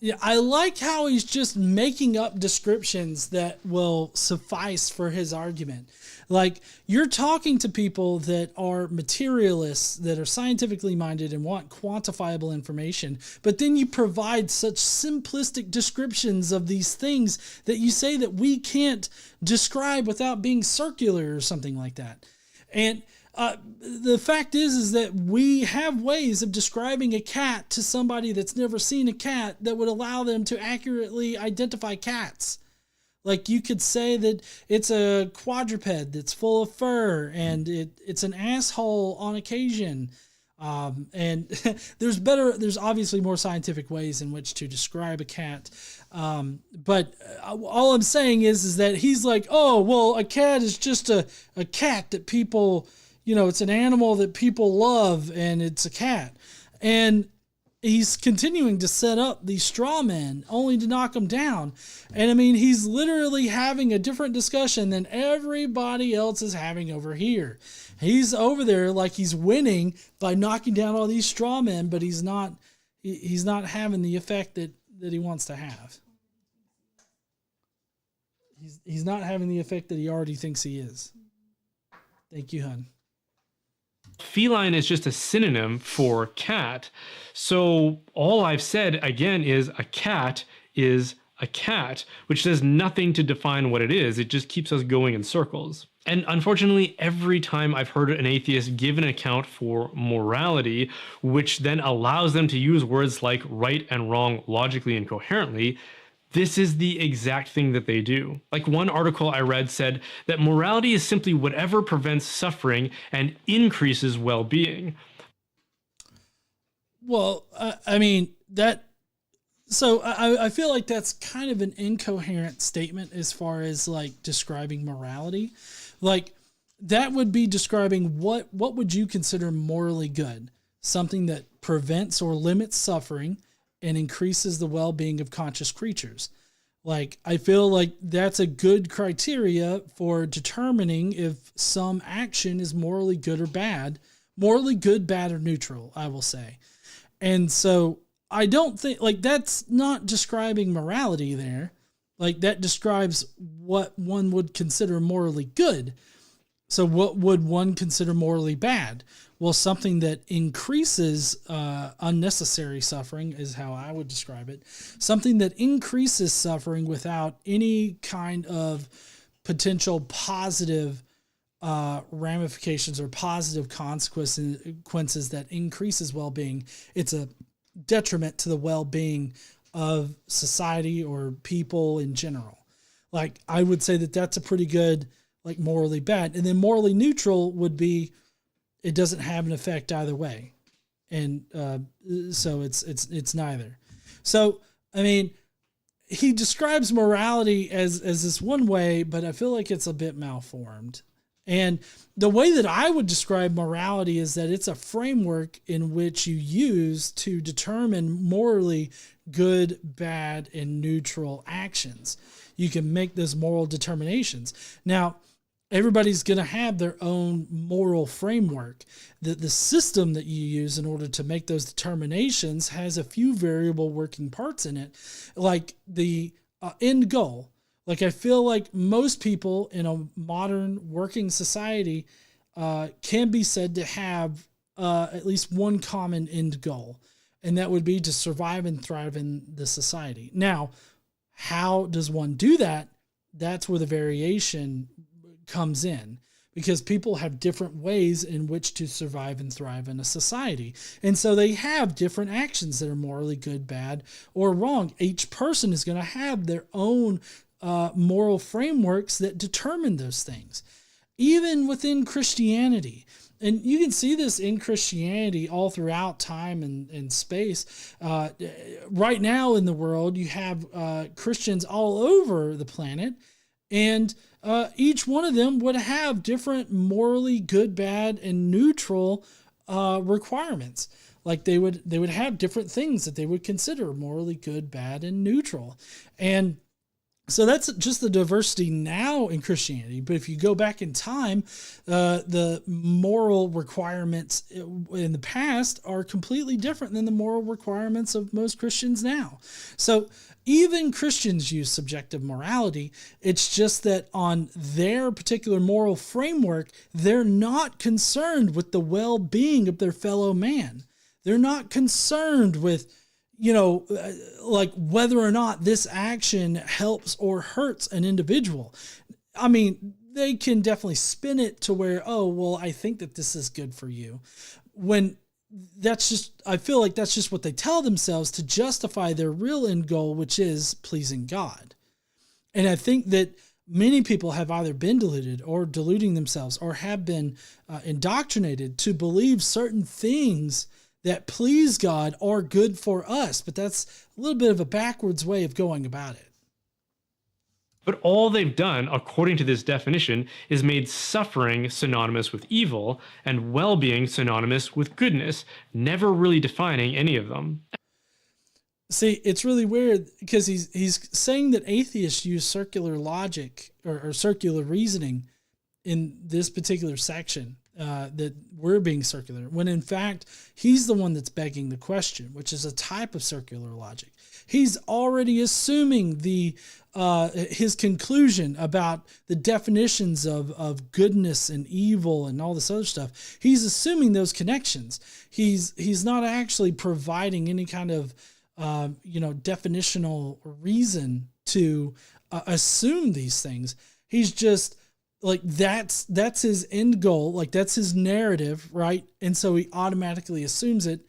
yeah, I like how he's just making up descriptions that will suffice for his argument. Like, you're talking to people that are materialists, that are scientifically minded and want quantifiable information, but then you provide such simplistic descriptions of these things that you say that we can't describe without being circular or something like that. And the fact is that we have ways of describing a cat to somebody that's never seen a cat that would allow them to accurately identify cats. Like, you could say that it's a quadruped that's full of fur and it's an asshole on occasion. And there's obviously more scientific ways in which to describe a cat. But all I'm saying is that he's like, oh, well, a cat is just a cat that people, it's an animal that people love, and it's a cat. And he's continuing to set up these straw men only to knock them down. And I mean, he's literally having a different discussion than everybody else is having over here. He's over there like he's winning by knocking down all these straw men, but he's not having the effect that he wants to have. He's not having the effect that he already thinks he is. Thank you, hun. Feline is just a synonym for cat. So all I've said, again, is a cat is a cat, which does nothing to define what it is. It just keeps us going in circles. And unfortunately, every time I've heard an atheist give an account for morality, which then allows them to use words like right and wrong logically and coherently, this is the exact thing that they do. Like, one article I read said that morality is simply whatever prevents suffering and increases well-being. Well, I mean, so I feel like that's kind of an incoherent statement as far as like describing morality. Like, that would be describing what would you consider morally good? Something that prevents or limits suffering and increases the well-being of conscious creatures. Like, I feel like that's a good criteria for determining if some action is morally good or bad. Morally good, bad, or neutral, I will say. And so I don't think, like, that's not describing morality there. Like that describes what one would consider morally good. So what would one consider morally bad? Well, something that increases unnecessary suffering is how I would describe it. Something that increases suffering without any kind of potential positive ramifications or positive consequences that increases well-being. It's a detriment to the well-being of society or people in general. Like I would say that that's a pretty good, like morally bad. And then morally neutral would be, it doesn't have an effect either way. And so it's neither. So, I mean, he describes morality as this one way, but I feel like it's a bit malformed. And the way that I would describe morality is that it's a framework in which you use to determine morally good, bad, and neutral actions. You can make those moral determinations. Now, everybody's going to have their own moral framework. The system that you use in order to make those determinations has a few variable working parts in it, like the end goal. Like I feel like most people in a modern working society can be said to have at least one common end goal, and that would be to survive and thrive in the society. Now, how does one do that? That's where the variation comes in, because people have different ways in which to survive and thrive in a society. And so they have different actions that are morally good, bad, or wrong. Each person is going to have their own moral frameworks that determine those things, even within Christianity. And you can see this in Christianity all throughout time and space. Right now in the world, you have Christians all over the planet, and each one of them would have different morally good, bad, and neutral requirements. Like they would have different things that they would consider morally good, bad, and neutral. And so that's just the diversity now in Christianity. But if you go back in time, the moral requirements in the past are completely different than the moral requirements of most Christians now. So even Christians use subjective morality. It's just that on their particular moral framework, they're not concerned with the well-being of their fellow man. They're not concerned with, like whether or not this action helps or hurts an individual. I mean, they can definitely spin it to where, oh, well, I think that this is good for you. When I feel like that's just what they tell themselves to justify their real end goal, which is pleasing God. And I think that many people have either been deluded or deluding themselves, or have been indoctrinated to believe certain things that please God are good for us, but that's a little bit of a backwards way of going about it. But all they've done, according to this definition, is made suffering synonymous with evil and well-being synonymous with goodness, never really defining any of them. See, it's really weird because he's saying that atheists use circular logic or circular reasoning in this particular section. That we're being circular, when in fact he's the one that's begging the question, which is a type of circular logic. He's already assuming his conclusion about the definitions of goodness and evil and all this other stuff. He's assuming those connections. He's not actually providing any kind of definitional reason to assume these things. He's just like, that's his end goal. Like that's his narrative, right? And so he automatically assumes it.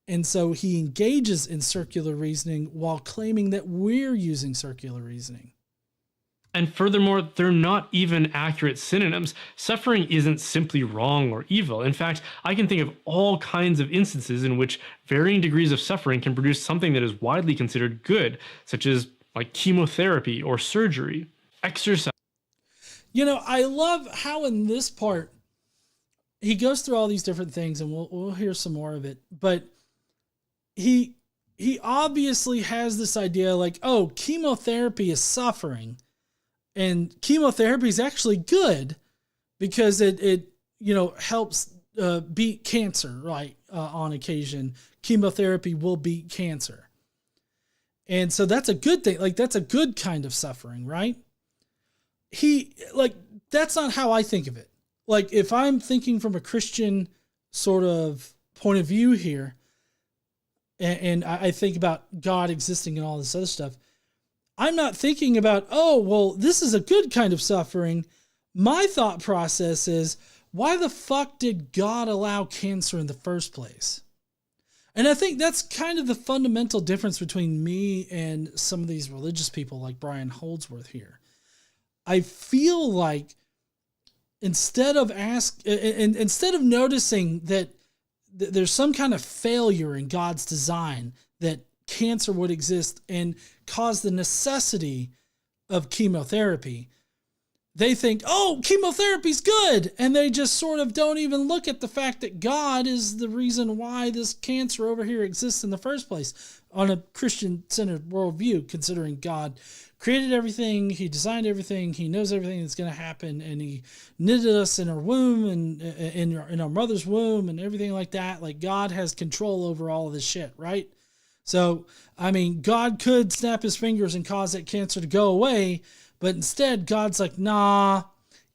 And so he engages in circular reasoning while claiming that we're using circular reasoning. And furthermore, they're not even accurate synonyms. Suffering isn't simply wrong or evil. In fact, I can think of all kinds of instances in which varying degrees of suffering can produce something that is widely considered good, such as like chemotherapy or surgery, exercise. I love how in this part, he goes through all these different things, and we'll hear some more of it, but he obviously has this idea like, oh, chemotherapy is suffering, and chemotherapy is actually good because it helps beat cancer, right? On occasion, chemotherapy will beat cancer. And so that's a good thing. Like, that's a good kind of suffering, right? That's not how I think of it. Like, if I'm thinking from a Christian sort of point of view here, and I think about God existing and all this other stuff, I'm not thinking about, oh, well, this is a good kind of suffering. My thought process is, why the fuck did God allow cancer in the first place? And I think that's kind of the fundamental difference between me and some of these religious people like Brian Holdsworth here. I feel like instead of noticing that there's some kind of failure in God's design, that cancer would exist and cause the necessity of chemotherapy, they think, oh, chemotherapy's good. And they just sort of don't even look at the fact that God is the reason why this cancer over here exists in the first place on a Christian-centered worldview, considering God created everything, he designed everything, he knows everything that's going to happen, and he knitted us in our womb and in our mother's womb and everything like that. Like, God has control over all of this shit, right? So, I mean, God could snap his fingers and cause that cancer to go away, but instead, God's like, nah,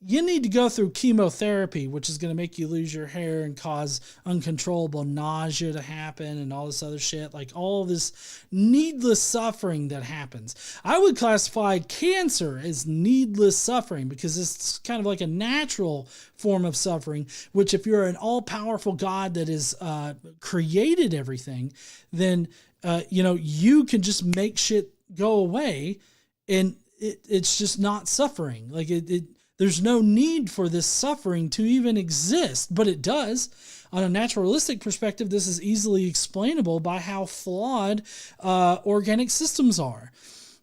you need to go through chemotherapy, which is going to make you lose your hair and cause uncontrollable nausea to happen and all this other shit. Like, all this needless suffering that happens. I would classify cancer as needless suffering because it's kind of like a natural form of suffering, which if you're an all-powerful God that has created everything, then, you can just make shit go away and it's just not suffering. Like, there's no need for this suffering to even exist, but it does. On a naturalistic perspective, this is easily explainable by how flawed organic systems are.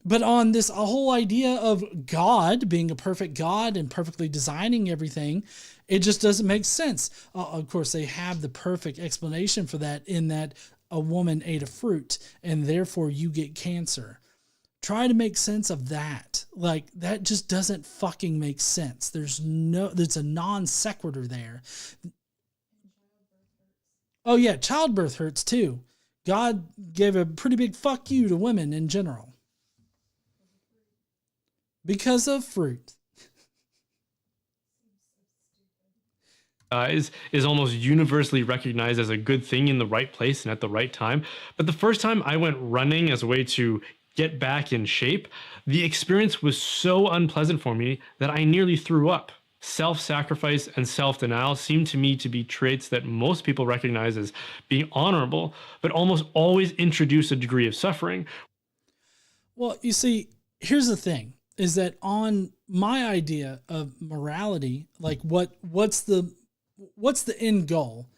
But on this whole idea of God being a perfect God and perfectly designing everything, it just doesn't make sense. Of course, they have the perfect explanation for that in that a woman ate a fruit and therefore you get cancer. Try to make sense of that. Like, that just doesn't fucking make sense. There's a non sequitur there. Oh yeah, childbirth hurts too. God gave a pretty big fuck you to women in general. Because of fruit. Is almost universally recognized as a good thing in the right place and at the right time. But the first time I went running as a way to get back in shape, the experience was so unpleasant for me that I nearly threw up. Self-sacrifice and self-denial seem to me to be traits that most people recognize as being honorable, but almost always introduce a degree of suffering. Well, you see, here's the thing, is that on my idea of morality, like what's the end goal?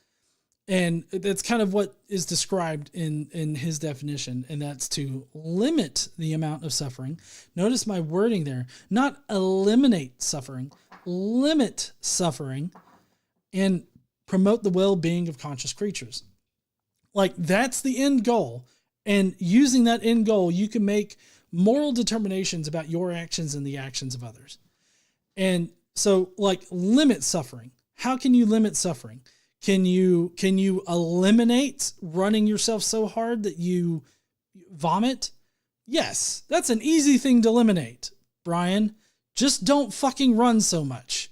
And that's kind of what is described in his definition, and that's to limit the amount of suffering. Notice my wording there, not eliminate suffering, limit suffering, and promote the well-being of conscious creatures. Like, that's the end goal. And using that end goal, you can make moral determinations about your actions and the actions of others. And so, like, limit suffering. How can you limit suffering? Can you eliminate running yourself so hard that you vomit? Yes, that's an easy thing to eliminate, Brian. Just don't fucking run so much.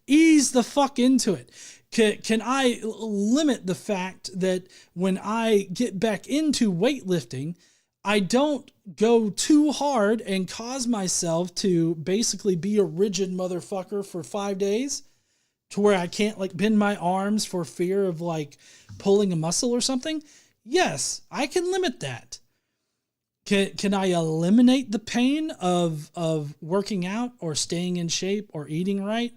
Ease the fuck into it. Can I limit the fact that when I get back into weightlifting, I don't go too hard and cause myself to basically be a rigid motherfucker for 5 days? To where I can't like bend my arms for fear of like pulling a muscle or something? Yes, I can limit that. Can I eliminate the pain of working out or staying in shape or eating right?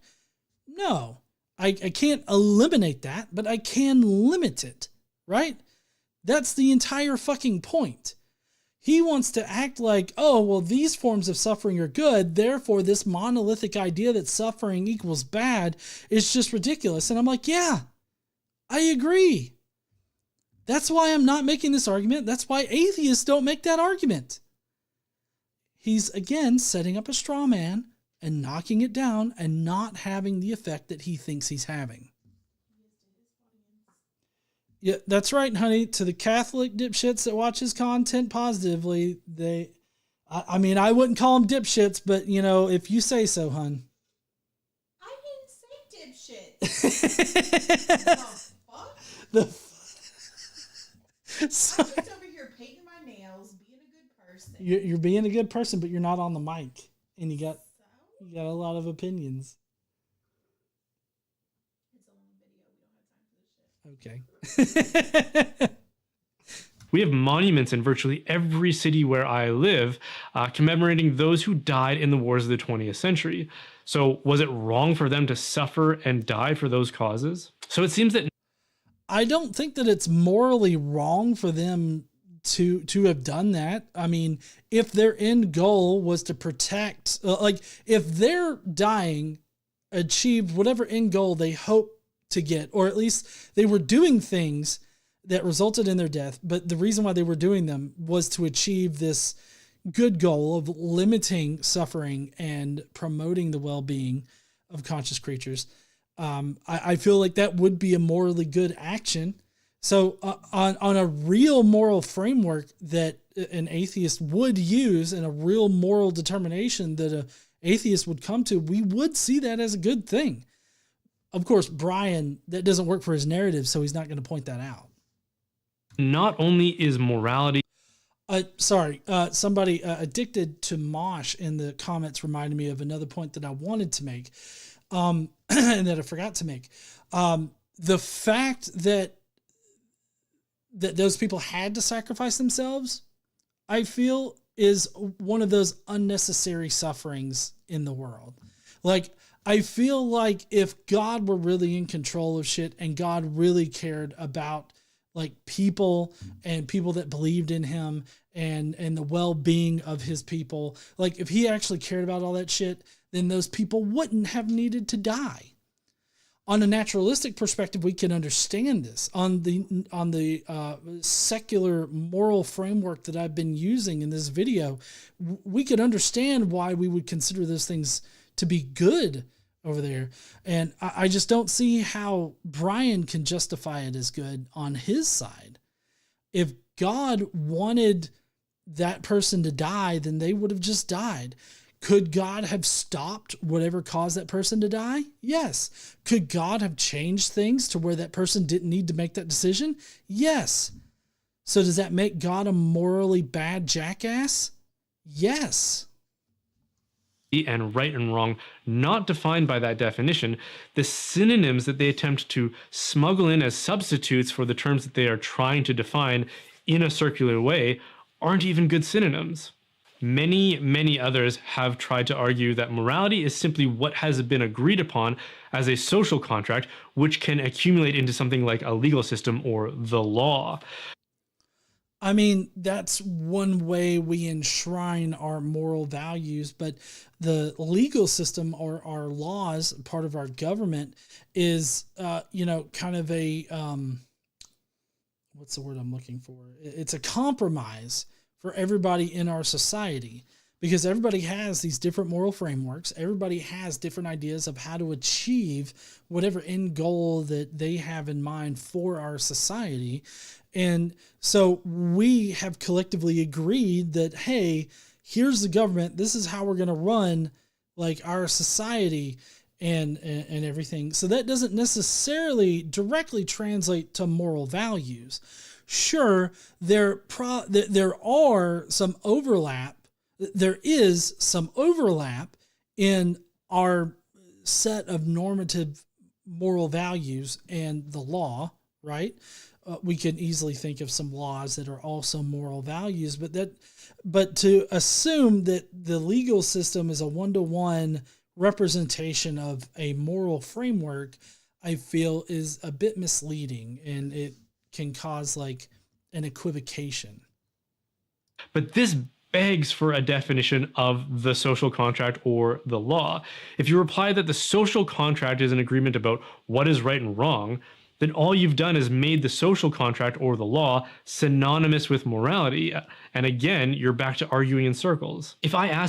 No, I can't eliminate that, but I can limit it, right? That's the entire fucking point. He wants to act like, oh, well, these forms of suffering are good, therefore this monolithic idea that suffering equals bad is just ridiculous. And I'm like, yeah, I agree. That's why I'm not making this argument. That's why atheists don't make that argument. He's, again, setting up a straw man and knocking it down and not having the effect that he thinks he's having. Yeah, that's right, honey. To the Catholic dipshits that watch his content positively, I mean, I wouldn't call them dipshits, but you know, if you say so, hun. I didn't say dipshit. The I'm just over here painting my nails, being a good person. You're being a good person, but you're not on the mic, and you got a lot of opinions. It's a long video. We don't have time for this shit. Okay. We have monuments in virtually every city where I live commemorating those who died in the wars of the 20th century. So was it wrong for them to suffer and die for those causes? So it seems that I don't think that it's morally wrong for them to have done that. I mean, if their end goal was to protect, like if their dying achieved whatever end goal they hope to get, or at least they were doing things that resulted in their death, but the reason why they were doing them was to achieve this good goal of limiting suffering and promoting the well-being of conscious creatures. I feel like that would be a morally good action. So on a real moral framework that an atheist would use, and a real moral determination that an atheist would come to, we would see that as a good thing. Of course, Brian, that doesn't work for his narrative, so he's not going to point that out. not only is morality somebody addicted to mosh in the comments reminded me of another point that I wanted to make, and that I forgot to make. The fact that those people had to sacrifice themselves, I feel, is one of those unnecessary sufferings in the world. Like, I feel like if God were really in control of shit and God really cared about like people and people that believed in him and the well-being of his people, like if he actually cared about all that shit, then those people wouldn't have needed to die. On a naturalistic perspective, we can understand this. On the secular moral framework that I've been using in this video, we could understand why we would consider those things to be good over there. And I just don't see how Brian can justify it as good on his side. If God wanted that person to die, then they would have just died. Could God have stopped whatever caused that person to die? Yes. Could God have changed things to where that person didn't need to make that decision? Yes. So does that make God a morally bad jackass? Yes. And right and wrong, not defined by that definition, the synonyms that they attempt to smuggle in as substitutes for the terms that they are trying to define in a circular way aren't even good synonyms. Many, many others have tried to argue that morality is simply what has been agreed upon as a social contract, which can accumulate into something like a legal system or the law. I mean, that's one way we enshrine our moral values, but the legal system or our laws, part of our government, is, kind of a, what's the word I'm looking for? It's a compromise for everybody in our society, because everybody has these different moral frameworks. Everybody has different ideas of how to achieve whatever end goal that they have in mind for our society. And so we have collectively agreed that, hey, here's the government. This is how we're going to run like our society and everything. So that doesn't necessarily directly translate to moral values. Sure, there are some overlap. There is some overlap in our set of normative moral values and the law, right? We can easily think of some laws that are also moral values, but to assume that the legal system is a one-to-one representation of a moral framework, I feel is a bit misleading, and it can cause like an equivocation. But this begs for a definition of the social contract or the law. If you reply that the social contract is an agreement about what is right and wrong, then all you've done is made the social contract or the law synonymous with morality. And again, you're back to arguing in circles. I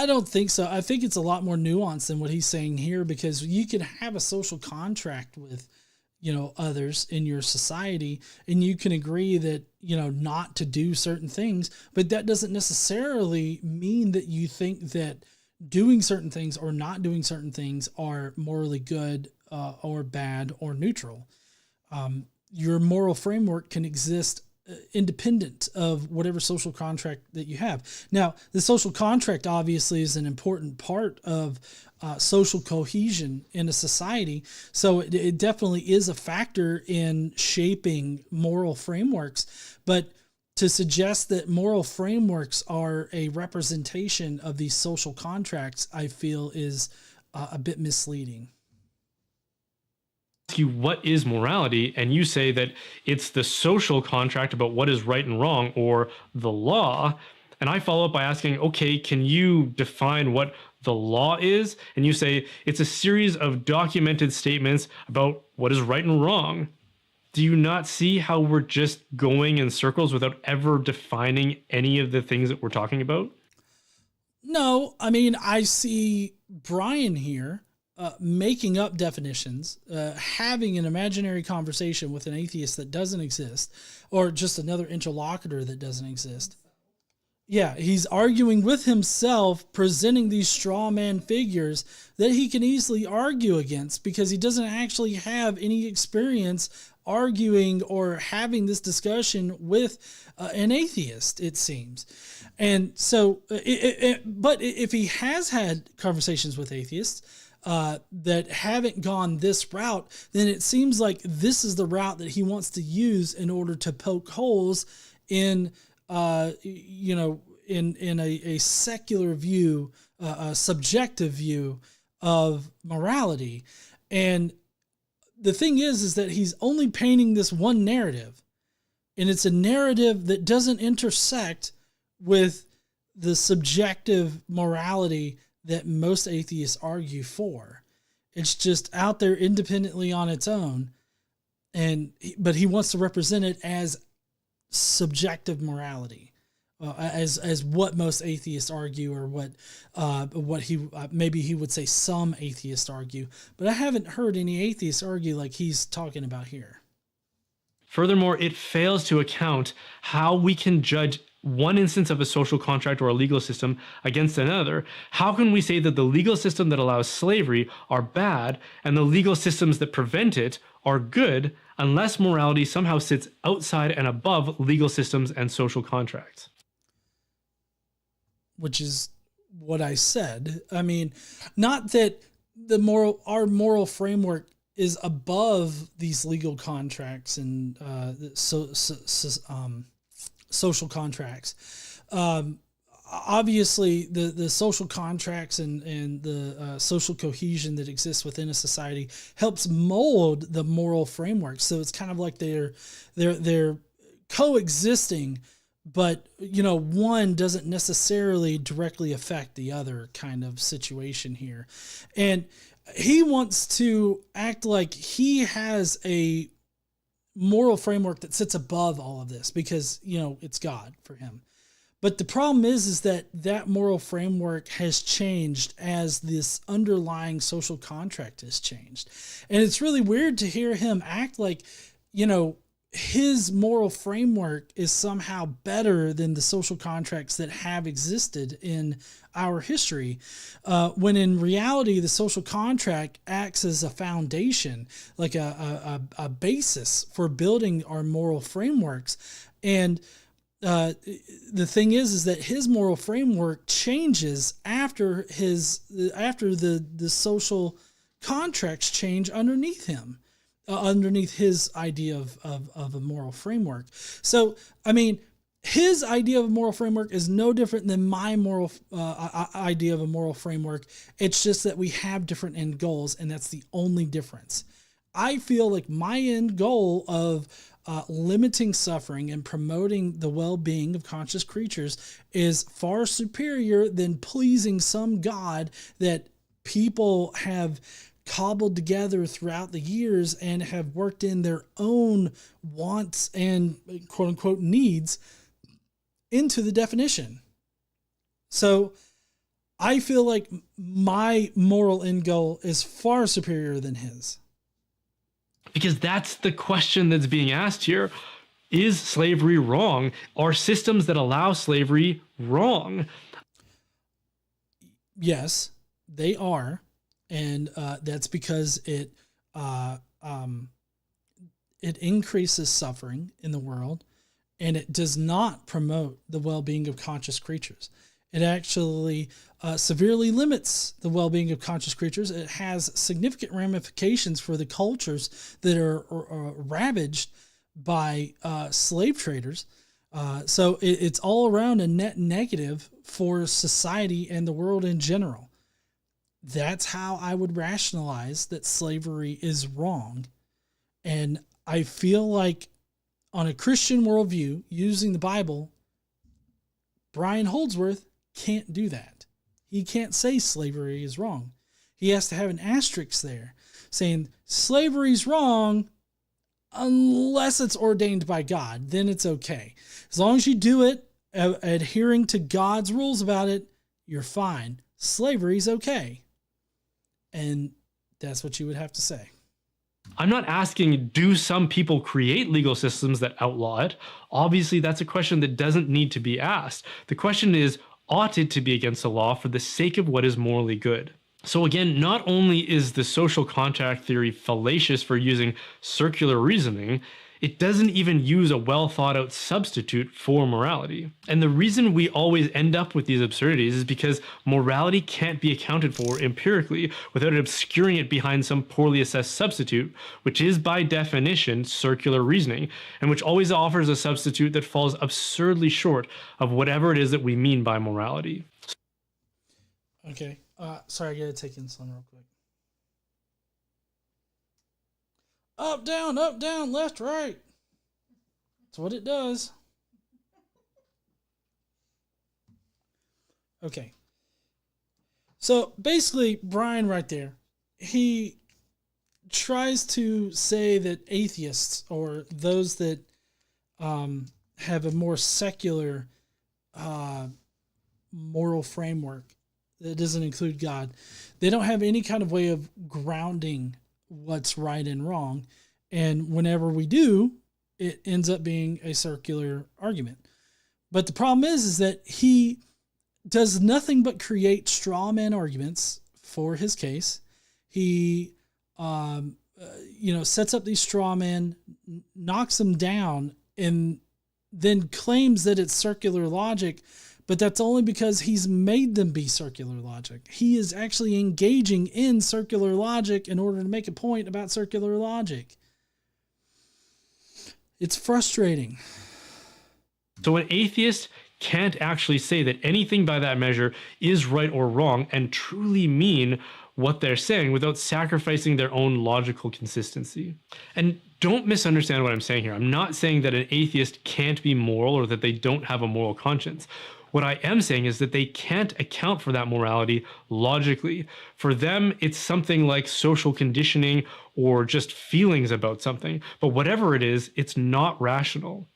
don't think so. I think it's a lot more nuanced than what he's saying here, because you can have a social contract with, others in your society, and you can agree that, not to do certain things, but that doesn't necessarily mean that you think that doing certain things or not doing certain things are morally good or bad or neutral. Your moral framework can exist independent of whatever social contract that you have. Now, the social contract obviously is an important part of social cohesion in a society. So it definitely is a factor in shaping moral frameworks. But to suggest that moral frameworks are a representation of these social contracts, I feel is a bit misleading. You what is morality, and you say that it's the social contract about what is right and wrong, or the law, and I follow up by asking, okay, can you define what the law is? And you say it's a series of documented statements about what is right and wrong. Do you not see how we're just going in circles without ever defining any of the things that we're talking about? No, I mean, I see Brian here making up definitions, having an imaginary conversation with an atheist that doesn't exist, or just another interlocutor that doesn't exist. Yeah, he's arguing with himself, presenting these straw man figures that he can easily argue against because he doesn't actually have any experience arguing or having this discussion with an atheist, it seems. And so, but if he has had conversations with atheists, that haven't gone this route, then it seems like this is the route that he wants to use in order to poke holes in, in a secular view, a subjective view of morality. And the thing is that he's only painting this one narrative, and it's a narrative that doesn't intersect with the subjective morality that most atheists argue for. It's just out there independently on its own, but he wants to represent it as subjective morality, as what most atheists argue, or what he maybe he would say some atheists argue. But I haven't heard any atheists argue like he's talking about here. Furthermore, it fails to account how we can judge one instance of a social contract or a legal system against another. How can we say that the legal system that allows slavery are bad and the legal systems that prevent it are good unless morality somehow sits outside and above legal systems and social contracts? Which is what I said. I mean, not that our moral framework is above these legal contracts and social contracts. Obviously, the social contracts and the social cohesion that exists within a society helps mold the moral framework. So it's kind of like they're coexisting, but one doesn't necessarily directly affect the other kind of situation here. And he wants to act like he has a moral framework that sits above all of this because, it's God for him. But the problem is that moral framework has changed as this underlying social contract has changed. And it's really weird to hear him act like, his moral framework is somehow better than the social contracts that have existed in our history, when in reality the social contract acts as a foundation, like a basis for building our moral frameworks. And the thing is that his moral framework changes after the social contracts change underneath him. Underneath his idea of a moral framework. So, I mean, his idea of a moral framework is no different than my moral idea of a moral framework. It's just that we have different end goals, and that's the only difference. I feel like my end goal of limiting suffering and promoting the well-being of conscious creatures is far superior than pleasing some God that people have cobbled together throughout the years and have worked in their own wants and quote unquote needs into the definition. So I feel like my moral end goal is far superior than his. Because that's the question that's being asked here. Is slavery wrong? Are systems that allow slavery wrong? Yes, they are. And that's because it increases suffering in the world, and it does not promote the well-being of conscious creatures. It actually severely limits the well-being of conscious creatures. It has significant ramifications for the cultures that are ravaged by slave traders. So it's all around a net negative for society and the world in general. That's how I would rationalize that slavery is wrong. And I feel like on a Christian worldview, using the Bible, Brian Holdsworth can't do that. He can't say slavery is wrong. He has to have an asterisk there saying slavery is wrong unless it's ordained by God. Then it's okay. As long as you do it, adhering to God's rules about it, you're fine. Slavery is okay. And that's what you would have to say. I'm not asking, do some people create legal systems that outlaw it? Obviously, that's a question that doesn't need to be asked. The question is, ought it to be against the law for the sake of what is morally good? So again, not only is the social contract theory fallacious for using circular reasoning, it doesn't even use a well thought out substitute for morality. And the reason we always end up with these absurdities is because morality can't be accounted for empirically without obscuring it behind some poorly assessed substitute, which is by definition circular reasoning, and which always offers a substitute that falls absurdly short of whatever it is that we mean by morality. Okay. Sorry, I gotta take insulin real quick. Up, down, left, right. That's what it does. Okay. So basically, Brian right there, he tries to say that atheists, or those that have a more secular moral framework that doesn't include God, they don't have any kind of way of grounding what's right and wrong. And whenever we do, it ends up being a circular argument. But the problem is that he does nothing but create straw man arguments for his case. He, sets up these straw men, knocks them down, and then claims that it's circular logic. But that's only because he's made them be circular logic. He is actually engaging in circular logic in order to make a point about circular logic. It's frustrating. So an atheist can't actually say that anything by that measure is right or wrong and truly mean what they're saying without sacrificing their own logical consistency. And don't misunderstand what I'm saying here. I'm not saying that an atheist can't be moral or that they don't have a moral conscience. What I am saying is that they can't account for that morality logically. For them, it's something like social conditioning or just feelings about something. But whatever it is, it's not rational.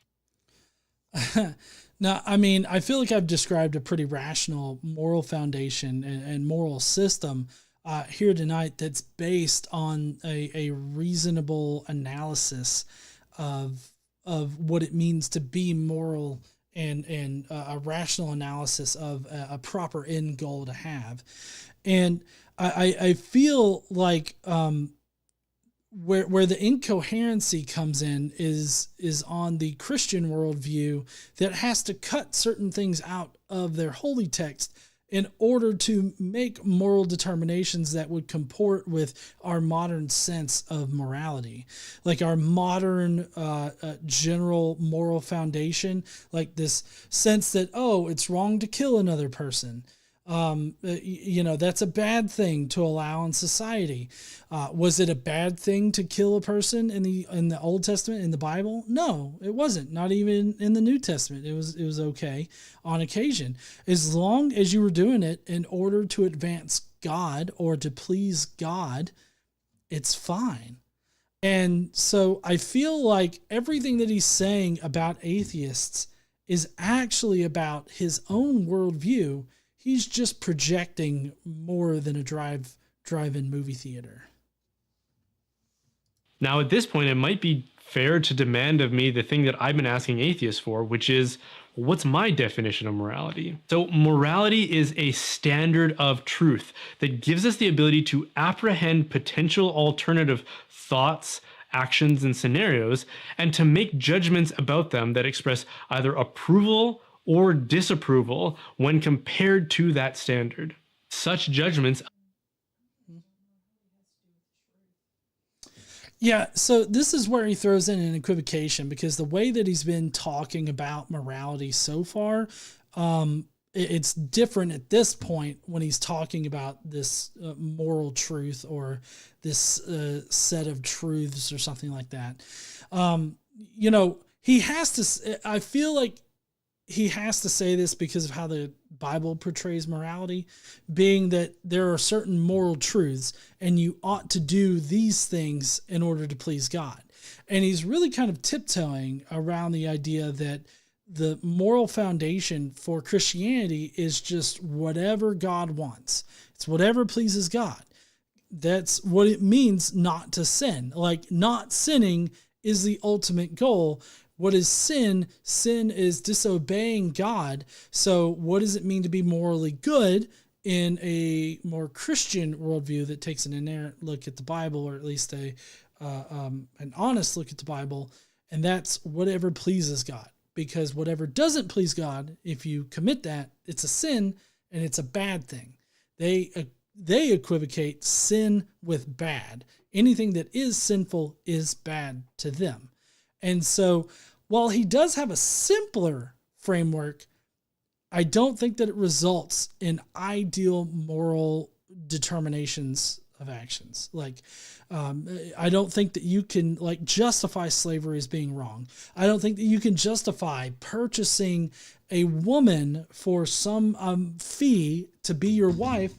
Now, I mean, I feel like I've described a pretty rational moral foundation and moral system here tonight that's based on a reasonable analysis of what it means to be moral and a rational analysis of a proper end goal to have. And I feel like where the incoherency comes in is on the Christian worldview that has to cut certain things out of their holy text in order to make moral determinations that would comport with our modern sense of morality. Like our modern general moral foundation, like this sense that, oh, it's wrong to kill another person. That's a bad thing to allow in society. Was it a bad thing to kill a person in the Old Testament, in the Bible? No, it wasn't. Not even in the New Testament. It was okay on occasion, as long as you were doing it in order to advance God or to please God. It's fine. And so I feel like everything that he's saying about atheists is actually about his own worldview. He's just projecting more than a drive-in movie theater. Now, at this point, it might be fair to demand of me the thing that I've been asking atheists for, which is, what's my definition of morality? So morality is a standard of truth that gives us the ability to apprehend potential alternative thoughts, actions, and scenarios, and to make judgments about them that express either approval or disapproval when compared to that standard. Such judgments. Yeah, so this is where he throws in an equivocation, because the way that he's been talking about morality so far, it's different at this point when he's talking about this moral truth or this set of truths or something like that. He has to, I feel like he has to say this because of how the Bible portrays morality, being that there are certain moral truths and you ought to do these things in order to please God. And he's really kind of tiptoeing around the idea that the moral foundation for Christianity is just whatever God wants. It's whatever pleases God. That's what it means not to sin. Like, not sinning is the ultimate goal. What is sin? Sin is disobeying God. So what does it mean to be morally good in a more Christian worldview that takes an inerrant look at the Bible, or at least an honest look at the Bible? And that's whatever pleases God. Because whatever doesn't please God, if you commit that, it's a sin and it's a bad thing. They equivocate sin with bad. Anything that is sinful is bad to them. And so while he does have a simpler framework, I don't think that it results in ideal moral determinations of actions. Like, I don't think that you can justify slavery as being wrong. I don't think that you can justify purchasing a woman for some fee to be your wife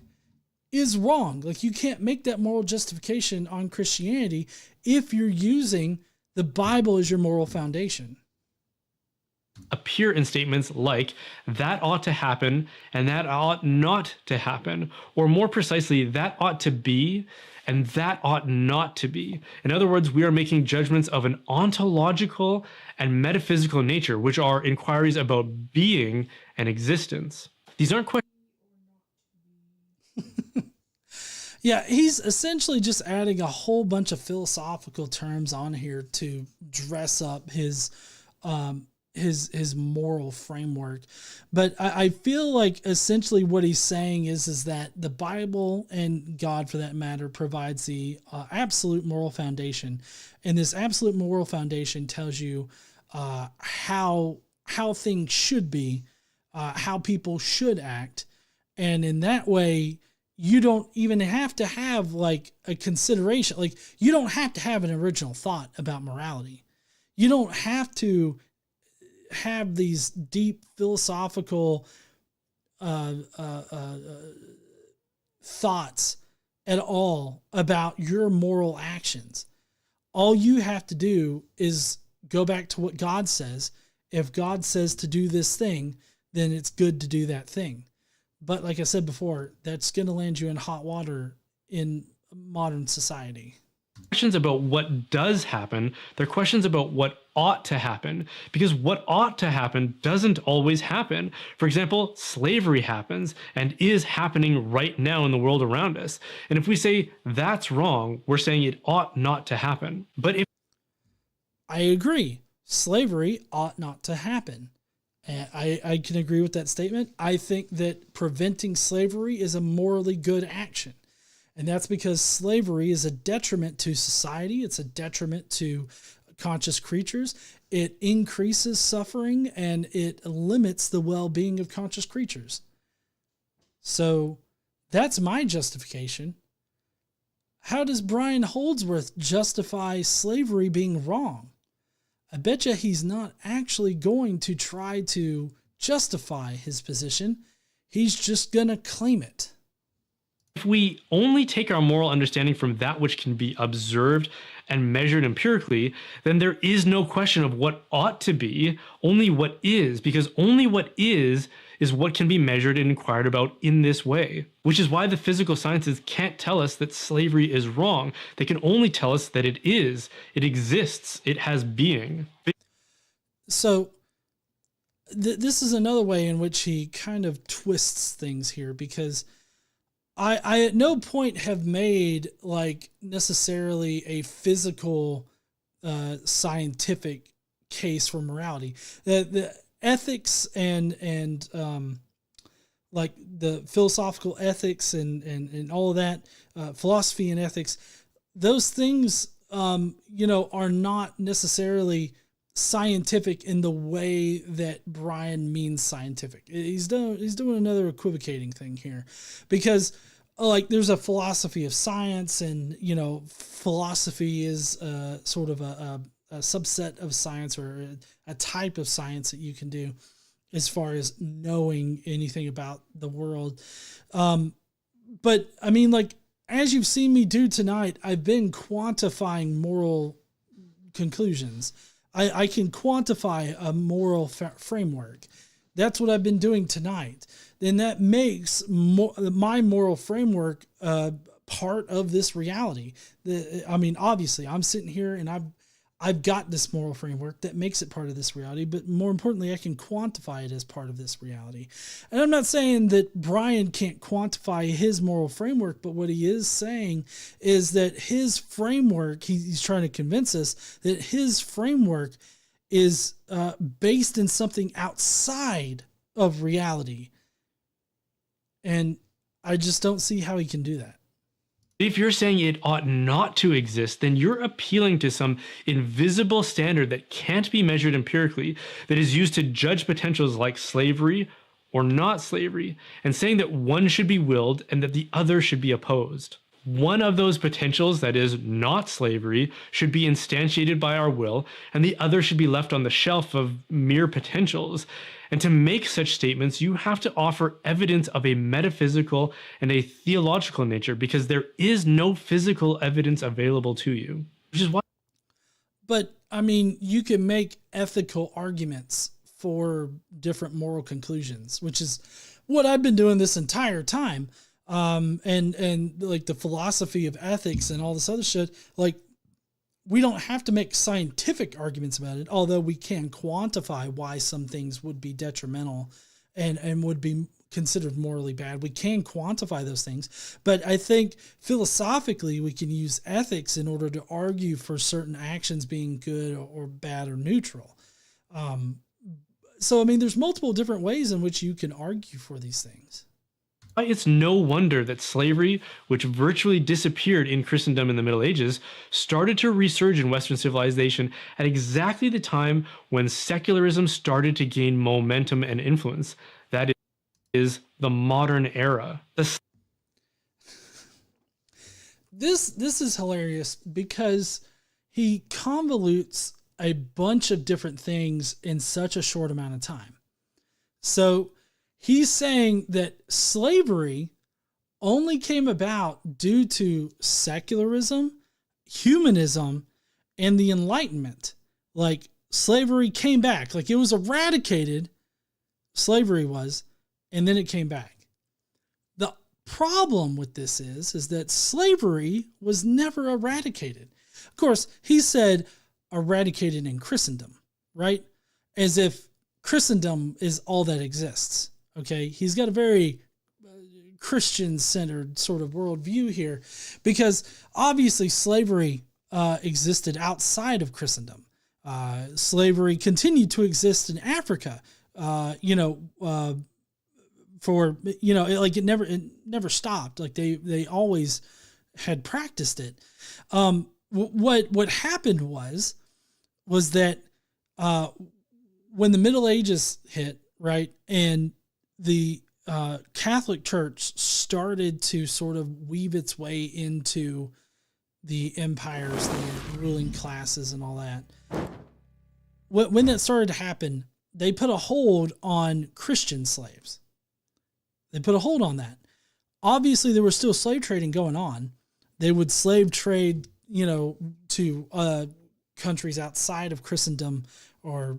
is wrong. Like, you can't make that moral justification on Christianity if you're using the Bible as your moral foundation. Appear in statements like, that ought to happen and that ought not to happen, or more precisely, that ought to be and that ought not to be. In other words, we are making judgments of an ontological and metaphysical nature, which are inquiries about being and existence. These aren't questions. Yeah, he's essentially just adding a whole bunch of philosophical terms on here to dress up his moral framework. But I feel like essentially what he's saying is that the Bible, and God for that matter, provides the absolute moral foundation. And this absolute moral foundation tells you how things should be, how people should act. And in that way, you don't even have to have like a consideration. Like, you don't have to have an original thought about morality. You don't have to have these deep philosophical thoughts at all about your moral actions. All you have to do is go back to what God says. If God says to do this thing, then it's good to do that thing. But like I said before, that's going to land you in hot water in modern society. Questions about what does happen, they're questions about what ought to happen, because what ought to happen doesn't always happen. For example, slavery happens and is happening right now in the world around us. And if we say that's wrong, we're saying it ought not to happen. But if I agree, slavery ought not to happen. And I can agree with that statement. I think that preventing slavery is a morally good action. And that's because slavery is a detriment to society. It's a detriment to conscious creatures. It increases suffering and it limits the well-being of conscious creatures. So that's my justification. How does Brian Holdsworth justify slavery being wrong? I bet you he's not actually going to try to justify his position. He's just going to claim it. If we only take our moral understanding from that which can be observed and measured empirically, then there is no question of what ought to be, only what is, because only what is is what can be measured and inquired about in this way, which is why the physical sciences can't tell us that slavery is wrong. They can only tell us that it is, it exists, it has being. So this is another way in which he kind of twists things here, because I at no point have made like necessarily a physical scientific case for morality. The ethics and like the philosophical ethics and all of that, philosophy and ethics, those things are not necessarily scientific in the way that Brian means scientific. He's doing another equivocating thing here, because like there's a philosophy of science, and philosophy is sort of a subset of science, or a type of science that you can do as far as knowing anything about the world. But I mean, like, as you've seen me do tonight, I've been quantifying moral conclusions. I can quantify a moral framework. That's what I've been doing tonight. Then that makes my moral framework part of this reality. I mean, obviously, I'm sitting here and I've got this moral framework that makes it part of this reality, but more importantly, I can quantify it as part of this reality. And I'm not saying that Brian can't quantify his moral framework, but what he is saying is that his framework, he's trying to convince us that his framework is based in something outside of reality. And I just don't see how he can do that. If you're saying it ought not to exist, then you're appealing to some invisible standard that can't be measured empirically, that is used to judge potentials like slavery or not slavery, and saying that one should be willed and that the other should be opposed. One of those potentials, that is not slavery, should be instantiated by our will, and the other should be left on the shelf of mere potentials. And to make such statements, you have to offer evidence of a metaphysical and a theological nature, because there is no physical evidence available to you, which is why. But I mean, you can make ethical arguments for different moral conclusions, which is what I've been doing this entire time. And like the philosophy of ethics and all this other shit, like, we don't have to make scientific arguments about it, although we can quantify why some things would be detrimental and would be considered morally bad. We can quantify those things, but I think philosophically we can use ethics in order to argue for certain actions being good or bad or neutral. So, I mean, there's multiple different ways in which you can argue for these things. It's no wonder that slavery, which virtually disappeared in Christendom in the Middle Ages, started to resurge in Western civilization at exactly the time when secularism started to gain momentum and influence. That is the modern era. This is hilarious because he convolutes a bunch of different things in such a short amount of time. So he's saying that slavery only came about due to secularism, humanism, and the Enlightenment. Like, slavery came back. Like, it was eradicated, slavery was, and then it came back. The problem with this is that slavery was never eradicated. Of course, he said eradicated in Christendom, right? As if Christendom is all that exists. Okay, he's got a very Christian-centered sort of worldview here, because obviously slavery existed outside of Christendom. Slavery continued to exist in Africa, for like it never stopped. Like they always had practiced it. What happened was that when the Middle Ages hit, right, and the Catholic Church started to sort of weave its way into the empires, the ruling classes and all that. When that started to happen, they put a hold on Christian slaves. They put a hold on that. Obviously, there was still slave trading going on. They would slave trade, to countries outside of Christendom or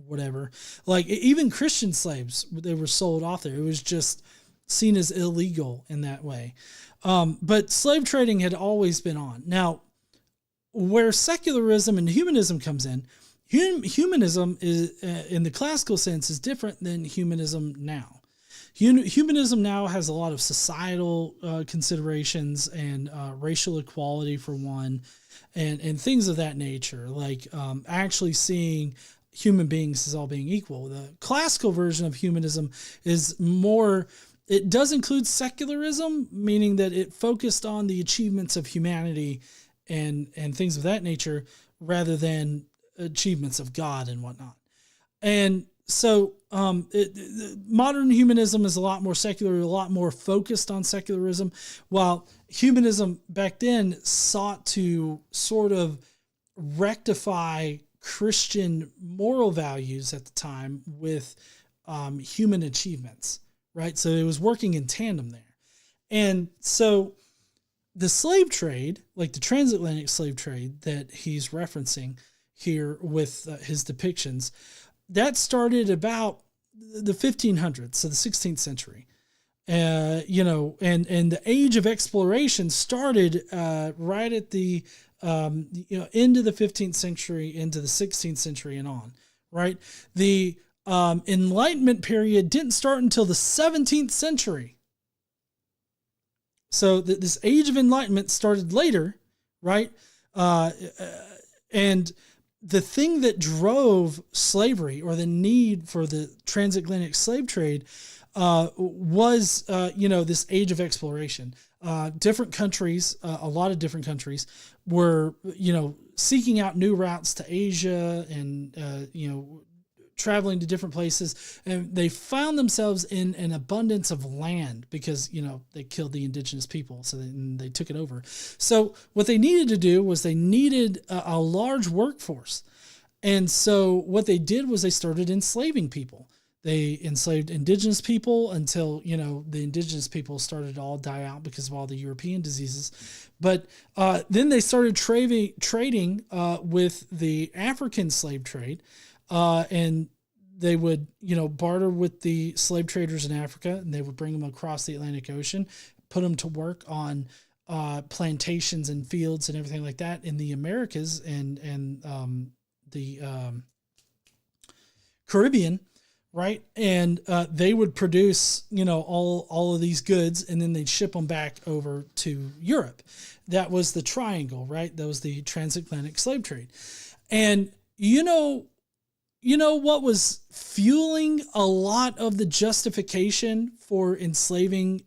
whatever. Like even Christian slaves, they were sold off there. It was just seen as illegal in that way. But slave trading had always been on. Now, where secularism and humanism comes in, humanism is, in the classical sense, is different than humanism now. Humanism now has a lot of societal considerations and racial equality for one, and things of that nature, like actually seeing human beings as all being equal. The classical version of humanism is more, it does include secularism, meaning that it focused on the achievements of humanity and things of that nature rather than achievements of God and whatnot. And so modern humanism is a lot more secular, a lot more focused on secularism, while humanism back then sought to sort of rectify Christian moral values at the time with human achievements, right? So it was working in tandem there. And so the slave trade, like the transatlantic slave trade that he's referencing here with his depictions, that started about the 1500s, so the 16th century. And the age of exploration started right at the end of the 15th century into the 16th century and on, right? The Enlightenment period didn't start until the 17th century. So this age of enlightenment started later, right? And the thing that drove slavery, or the need for the transatlantic slave trade, was this age of exploration. Different countries, a lot of different countries, were seeking out new routes to Asia and traveling to different places, and they found themselves in an abundance of land because they killed the indigenous people, so they took it over. So what they needed to do was they needed a large workforce, and so what they did was they started enslaving people. They enslaved indigenous people until the indigenous people started to all die out because of all the European diseases. But then they started trading with the African slave trade. And they would, barter with the slave traders in Africa, and they would bring them across the Atlantic Ocean, put them to work on plantations and fields and everything like that in the Americas and the Caribbean, right? And they would produce, all of these goods, and then they'd ship them back over to Europe. That was the triangle, right? That was the transatlantic slave trade. And what was fueling a lot of the justification for enslaving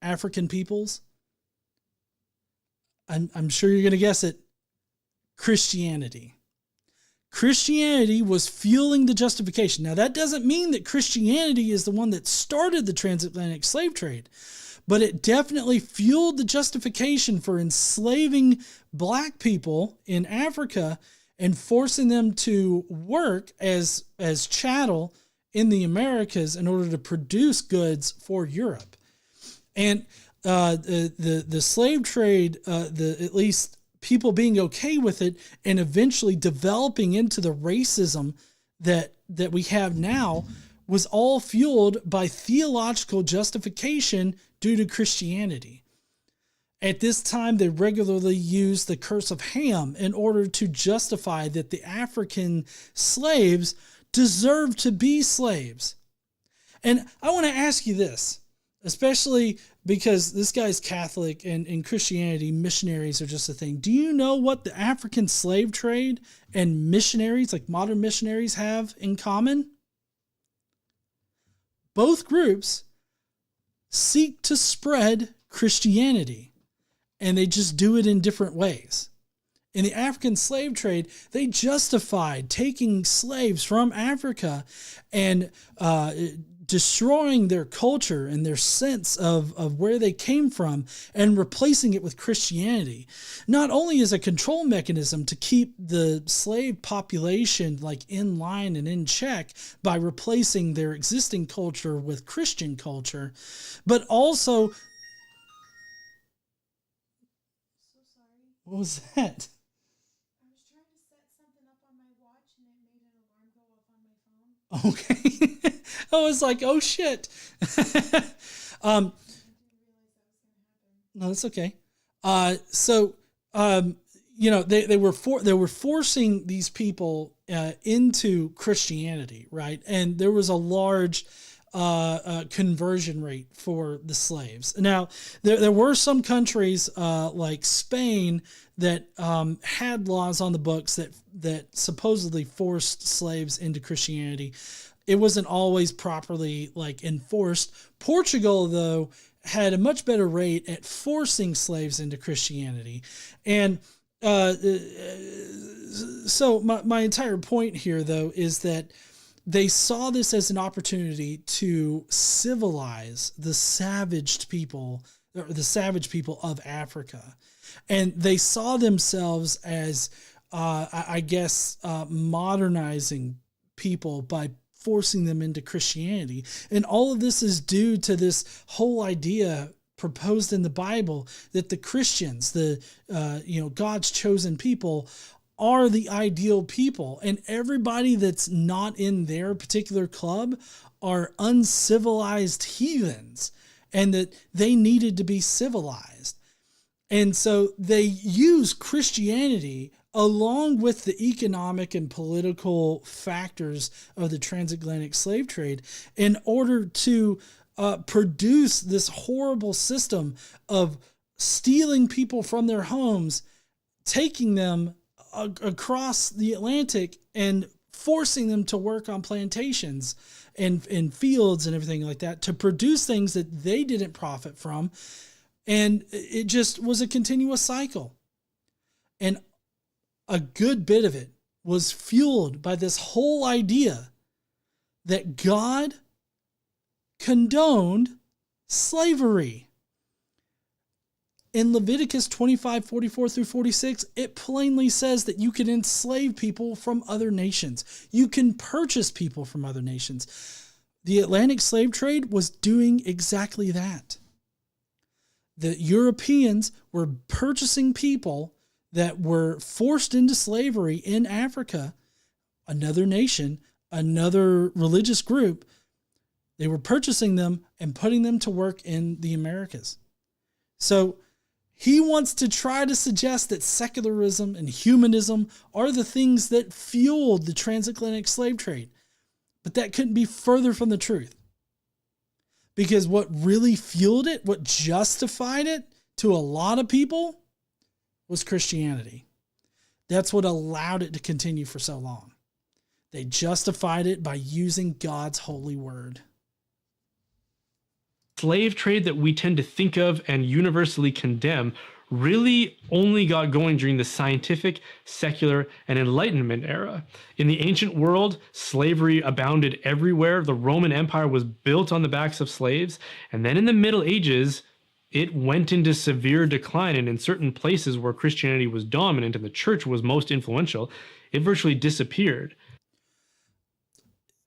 African peoples? I'm sure you're going to guess it. Christianity. Christianity was fueling the justification. Now, that doesn't mean that Christianity is the one that started the transatlantic slave trade, but it definitely fueled the justification for enslaving black people in Africa and forcing them to work as chattel in the Americas in order to produce goods for Europe. And the slave trade, at least people being okay with it, and eventually developing into the racism that we have now, was all fueled by theological justification due to Christianity. At this time, they regularly used the curse of Ham in order to justify that the African slaves deserved to be slaves. And I want to ask you this, especially because this guy's Catholic and in Christianity, missionaries are just a thing. Do you know what the African slave trade and missionaries, like modern missionaries, have in common? Both groups seek to spread Christianity, and they just do it in different ways. In the African slave trade, they justified taking slaves from Africa and destroying their culture and their sense of where they came from and replacing it with Christianity. Not only as a control mechanism to keep the slave population in line and in check by replacing their existing culture with Christian culture, but also... So sorry. What was that? I was trying to set something up on my watch and it may Okay. I was like, oh shit. No, that's okay. They were forcing these people into Christianity, right? And there was a large conversion rate for the slaves. Now, there were some countries like Spain that had laws on the books that supposedly forced slaves into Christianity. It wasn't always properly enforced. Portugal, though, had a much better rate at forcing slaves into Christianity. And so my entire point here, though, is that they saw this as an opportunity to civilize the savage people of Africa. And they saw themselves as, modernizing people by forcing them into Christianity. And all of this is due to this whole idea proposed in the Bible that the Christians, God's chosen people, are the ideal people, and everybody that's not in their particular club are uncivilized heathens, and that they needed to be civilized. And so they use Christianity along with the economic and political factors of the transatlantic slave trade in order to produce this horrible system of stealing people from their homes, taking them across the Atlantic and forcing them to work on plantations and in fields and everything like that to produce things that they didn't profit from. And it just was a continuous cycle. And a good bit of it was fueled by this whole idea that God condoned slavery. In Leviticus 25:44 through 46, it plainly says that you can enslave people from other nations. You can purchase people from other nations. The Atlantic slave trade was doing exactly that. The Europeans were purchasing people that were forced into slavery in Africa, another nation, another religious group. They were purchasing them and putting them to work in the Americas. So he wants to try to suggest that secularism and humanism are the things that fueled the transatlantic slave trade. But that couldn't be further from the truth. Because what really fueled it, what justified it to a lot of people, was Christianity. That's what allowed it to continue for so long. They justified it by using God's holy word. Slave trade that we tend to think of and universally condemn really only got going during the scientific, secular, and Enlightenment era. In the ancient world, slavery abounded everywhere. The Roman Empire was built on the backs of slaves. And then in the Middle Ages, it went into severe decline. And in certain places where Christianity was dominant and the church was most influential, it virtually disappeared.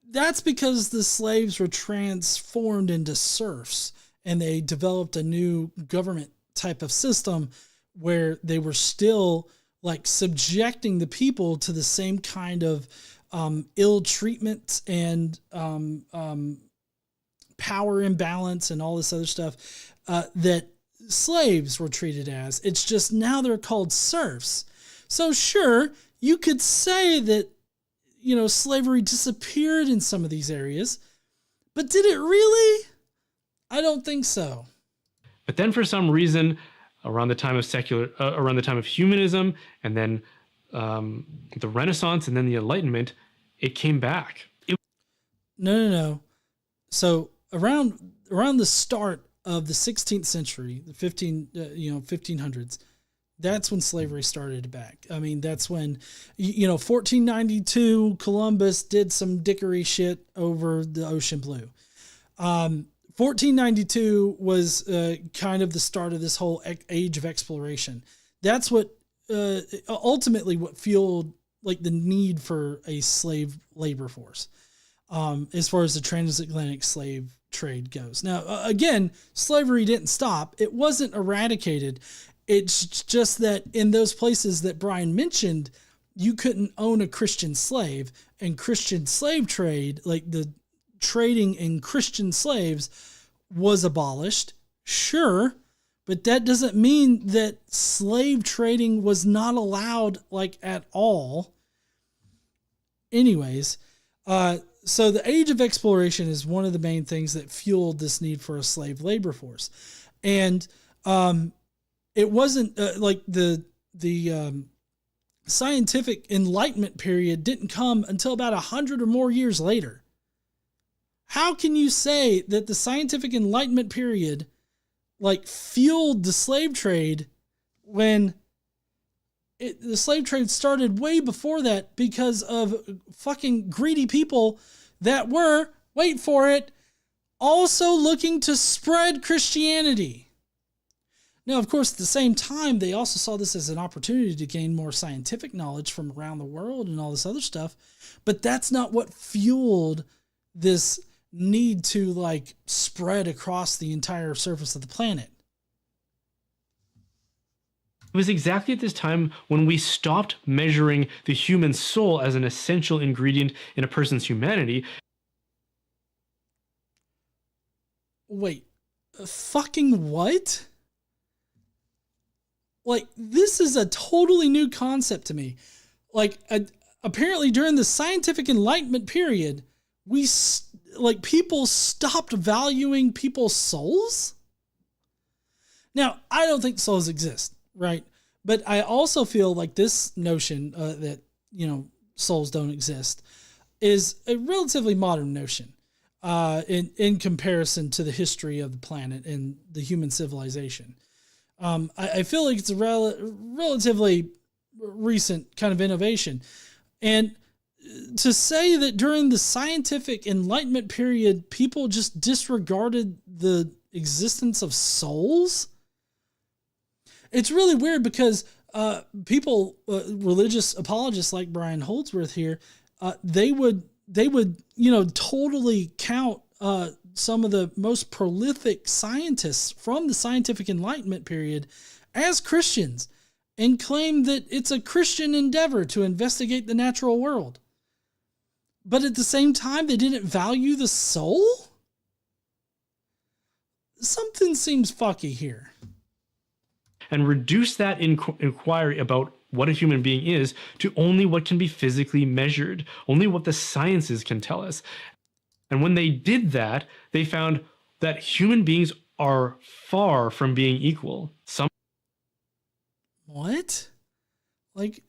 That's because the slaves were transformed into serfs, and they developed a new government type of system where they were still subjecting the people to the same kind of ill treatment and power imbalance and all this other stuff that slaves were treated as. It's just now they're called serfs. So sure, you could say that slavery disappeared in some of these areas, but did it really? I don't think so. But then for some reason, around the time of humanism, and then the Renaissance, and then the Enlightenment, it came back. No. So around the start of the 16th century, the 1500s, that's when slavery started back. I mean, that's when, 1492, Columbus did some dickery shit over the ocean blue. 1492 was kind of the start of this whole age of exploration. That's what ultimately what fueled the need for a slave labor force as far as the transatlantic slave trade goes. Now, again, slavery didn't stop. It wasn't eradicated. It's just that in those places that Brian mentioned, you couldn't own a Christian slave and Christian slave trade, like the trading in Christian slaves, was abolished. Sure. But that doesn't mean that slave trading was not allowed, like, at all. Anyways, so the age of exploration is one of the main things that fueled this need for a slave labor force. And it wasn't like the scientific enlightenment period didn't come until about 100 or more years later. How can you say that the scientific enlightenment period like fueled the slave trade when the slave trade started way before that because of fucking greedy people that were, wait for it, also looking to spread Christianity? Now, of course, at the same time, they also saw this as an opportunity to gain more scientific knowledge from around the world and all this other stuff. But that's not what fueled this need to like spread across the entire surface of the planet. It was exactly at this time when we stopped measuring the human soul as an essential ingredient in a person's humanity. Wait, fucking what? Like, this is a totally new concept to me. Like, apparently during the scientific enlightenment period, people stopped valuing people's souls. Now, I don't think souls exist, right? But I also feel like this notion that, souls don't exist is a relatively modern notion in comparison to the history of the planet and the human civilization. I feel like it's a relatively recent kind of innovation. And to say that during the scientific enlightenment period, people just disregarded the existence of souls, it's really weird because people, religious apologists like Brian Holdsworth here, they would totally count some of the most prolific scientists from the scientific enlightenment period as Christians and claim that it's a Christian endeavor to investigate the natural world. But at the same time, they didn't value the soul? Something seems fucky here. And reduce that inquiry about what a human being is to only what can be physically measured, only what the sciences can tell us. And when they did that, they found that human beings are far from being equal. What? Like,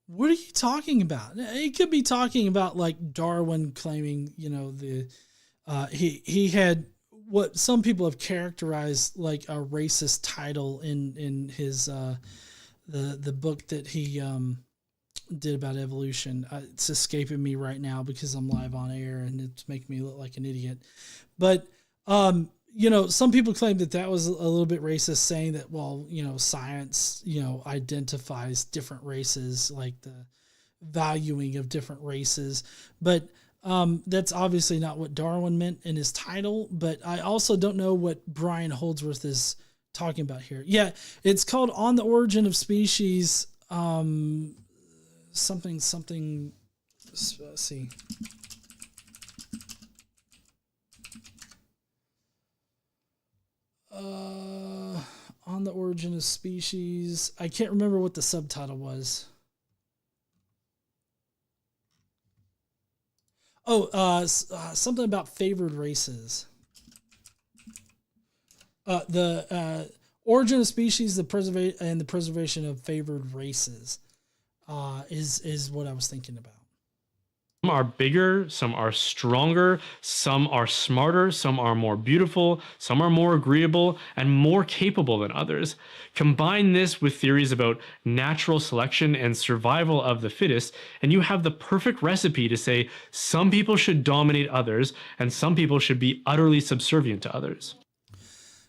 what are you talking about? It could be talking about like Darwin claiming, he had what some people have characterized like a racist title in his the book that he did about evolution. It's escaping me right now because I'm live on air and it's making me look like an idiot. But some people claim that was a little bit racist, saying that, well, science, identifies different races, like the valuing of different races. But that's obviously not what Darwin meant in his title. But I also don't know what Brian Holdsworth is talking about here. Yeah, it's called On the Origin of Species. Something. Let's see. On the Origin of Species. I can't remember what the subtitle was. Something about favored races. The Origin of Species, the preservation of favored races, is what I was thinking about. Some are bigger, some are stronger, some are smarter, some are more beautiful, some are more agreeable and more capable than others. Combine this with theories about natural selection and survival of the fittest, and you have the perfect recipe to say some people should dominate others and some people should be utterly subservient to others.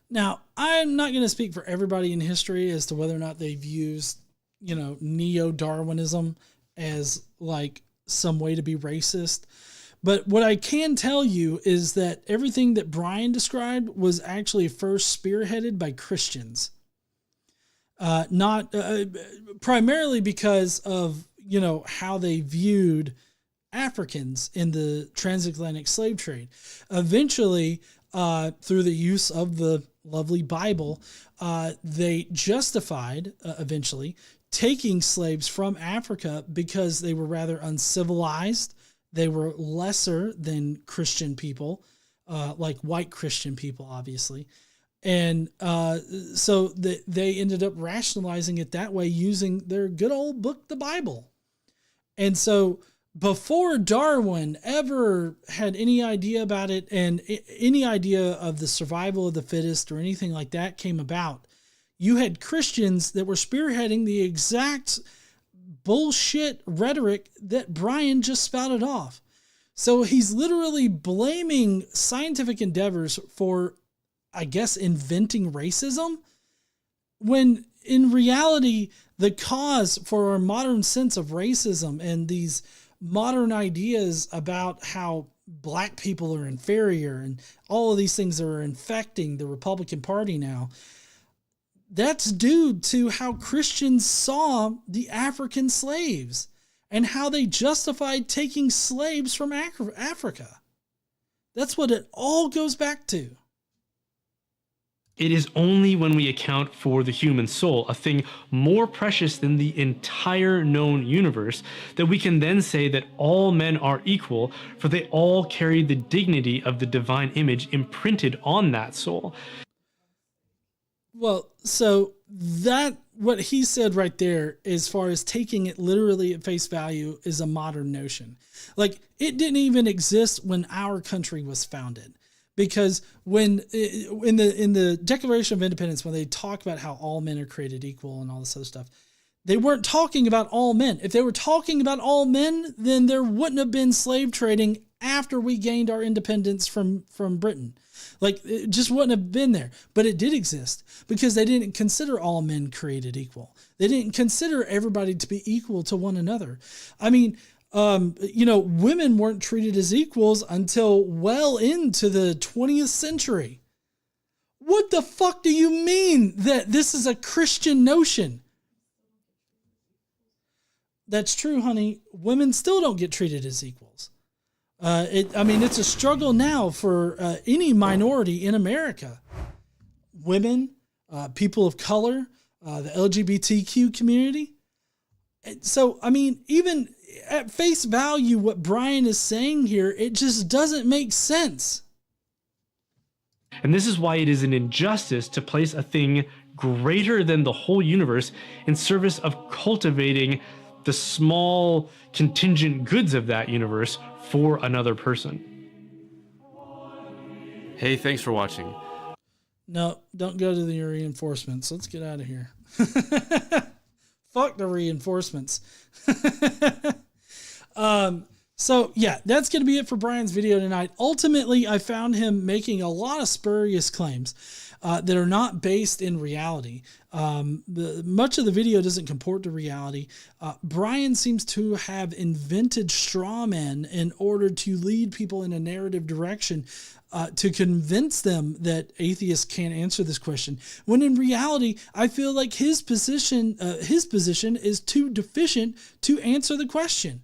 Now, I'm not going to speak for everybody in history as to whether or not they've used, neo-Darwinism as like some way to be racist. But what I can tell you is that everything that Brian described was actually first spearheaded by Christians. Not primarily because of, how they viewed Africans in the transatlantic slave trade. Eventually, through the use of the lovely Bible, they justified eventually taking slaves from Africa because they were rather uncivilized. They were lesser than Christian people, like white Christian people, obviously. And so they ended up rationalizing it that way using their good old book, the Bible. And so before Darwin ever had any idea about it and any idea of the survival of the fittest or anything like that came about, you had Christians that were spearheading the exact bullshit rhetoric that Brian just spouted off. So he's literally blaming scientific endeavors for, I guess, inventing racism, when in reality, the cause for our modern sense of racism and these modern ideas about how black people are inferior and all of these things that are infecting the Republican Party now, that's due to how Christians saw the African slaves and how they justified taking slaves from Africa. That's what it all goes back to. It is only when we account for the human soul, a thing more precious than the entire known universe, that we can then say that all men are equal, for they all carry the dignity of the divine image imprinted on that soul. Well, so that, what he said right there, as far as taking it literally at face value, is a modern notion. Like, it didn't even exist when our country was founded. Because when in the Declaration of Independence, when they talk about how all men are created equal and all this other stuff, they weren't talking about all men. If they were talking about all men, then there wouldn't have been slave trading after we gained our independence from Britain. Like, it just wouldn't have been there. But it did exist because they didn't consider all men created equal. They didn't consider everybody to be equal to one another. I mean, women weren't treated as equals until well into the 20th century. What the fuck do you mean that this is a Christian notion? That's true, honey. Women still don't get treated as equals. It's a struggle now for any minority in America. Women, people of color, the LGBTQ community. So, even at face value, what Brian is saying here, it just doesn't make sense. And this is why it is an injustice to place a thing greater than the whole universe in service of cultivating the small contingent goods of that universe for another person. Hey, thanks for watching. No, don't go to the reinforcements. Let's get out of here. Fuck the reinforcements. So yeah, that's going to be it for Brian's video tonight. Ultimately, I found him making a lot of spurious claims that are not based in reality. Much of the video doesn't comport to reality. Brian seems to have invented straw men in order to lead people in a narrative direction to convince them that atheists can't answer this question. When in reality, I feel like his position is too deficient to answer the question.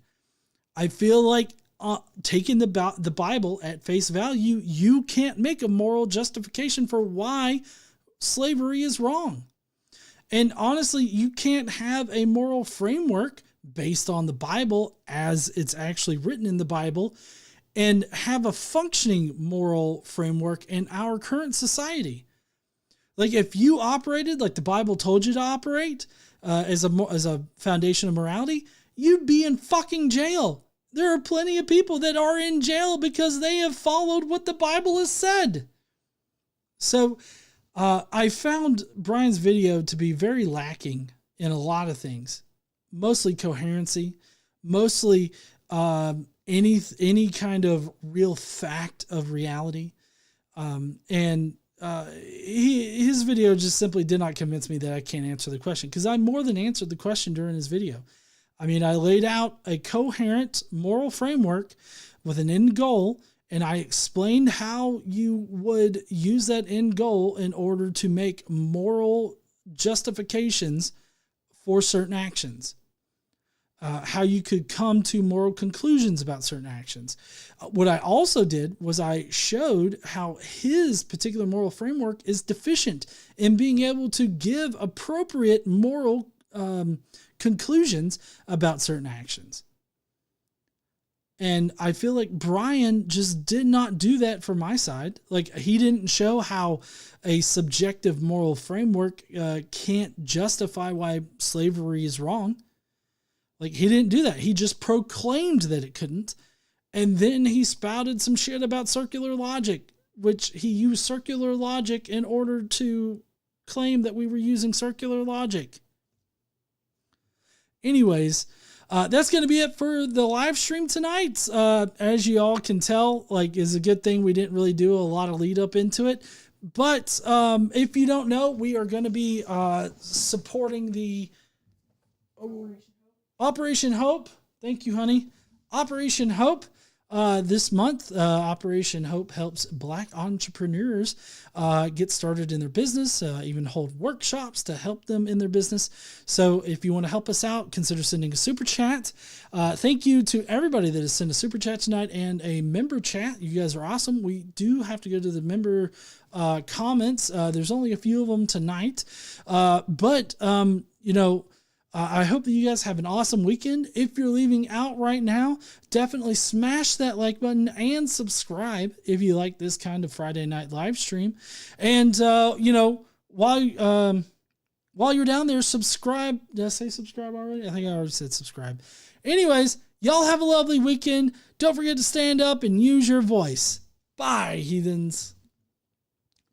I feel like taking the Bible at face value, you can't make a moral justification for why slavery is wrong. And honestly, you can't have a moral framework based on the Bible as it's actually written in the Bible and have a functioning moral framework in our current society. Like, if you operated like the Bible told you to operate as a foundation of morality, you'd be in fucking jail. There are plenty of people that are in jail because they have followed what the Bible has said. So I found Brian's video to be very lacking in a lot of things, mostly coherency, mostly any kind of real fact of reality. His video just simply did not convince me that I can't answer the question, because I more than answered the question during his video. I laid out a coherent moral framework with an end goal, and I explained how you would use that end goal in order to make moral justifications for certain actions. how you could come to moral conclusions about certain actions. What I also did was I showed how his particular moral framework is deficient in being able to give appropriate moral conclusions about certain actions. And I feel like Brian just did not do that for my side. Like, he didn't show how a subjective moral framework can't justify why slavery is wrong. Like, he didn't do that. He just proclaimed that it couldn't. And then he spouted some shit about circular logic, which he used circular logic in order to claim that we were using circular logic. Anyways, that's going to be it for the live stream tonight. As you all can tell, like, is a good thing we didn't really do a lot of lead up into it. But if you don't know, we are going to be supporting the Operation Hope. Thank you, honey. Operation Hope. This month, Operation Hope helps Black entrepreneurs get started in their business, even hold workshops to help them in their business. So if you want to help us out, consider sending a super chat. Thank you to everybody that has sent a super chat tonight and a member chat. You guys are awesome. We do have to go to the member comments. There's only a few of them tonight. But I hope that you guys have an awesome weekend. If you're leaving out right now, definitely smash that like button and subscribe if you like this kind of Friday night live stream. And, while you're down there, subscribe. Did I say subscribe already? I think I already said subscribe. Anyways, y'all have a lovely weekend. Don't forget to stand up and use your voice. Bye, heathens.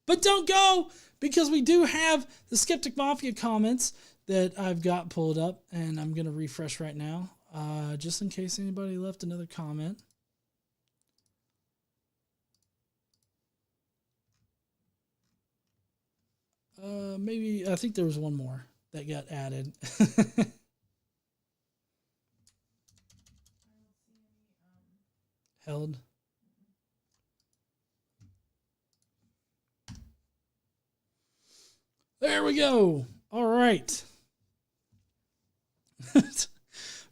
But don't go, because we do have the Skeptic Mafia comments that I've got pulled up, and I'm going to refresh right now, just in case anybody left another comment. Maybe, I think there was one more that got added. Held. There we go. All right.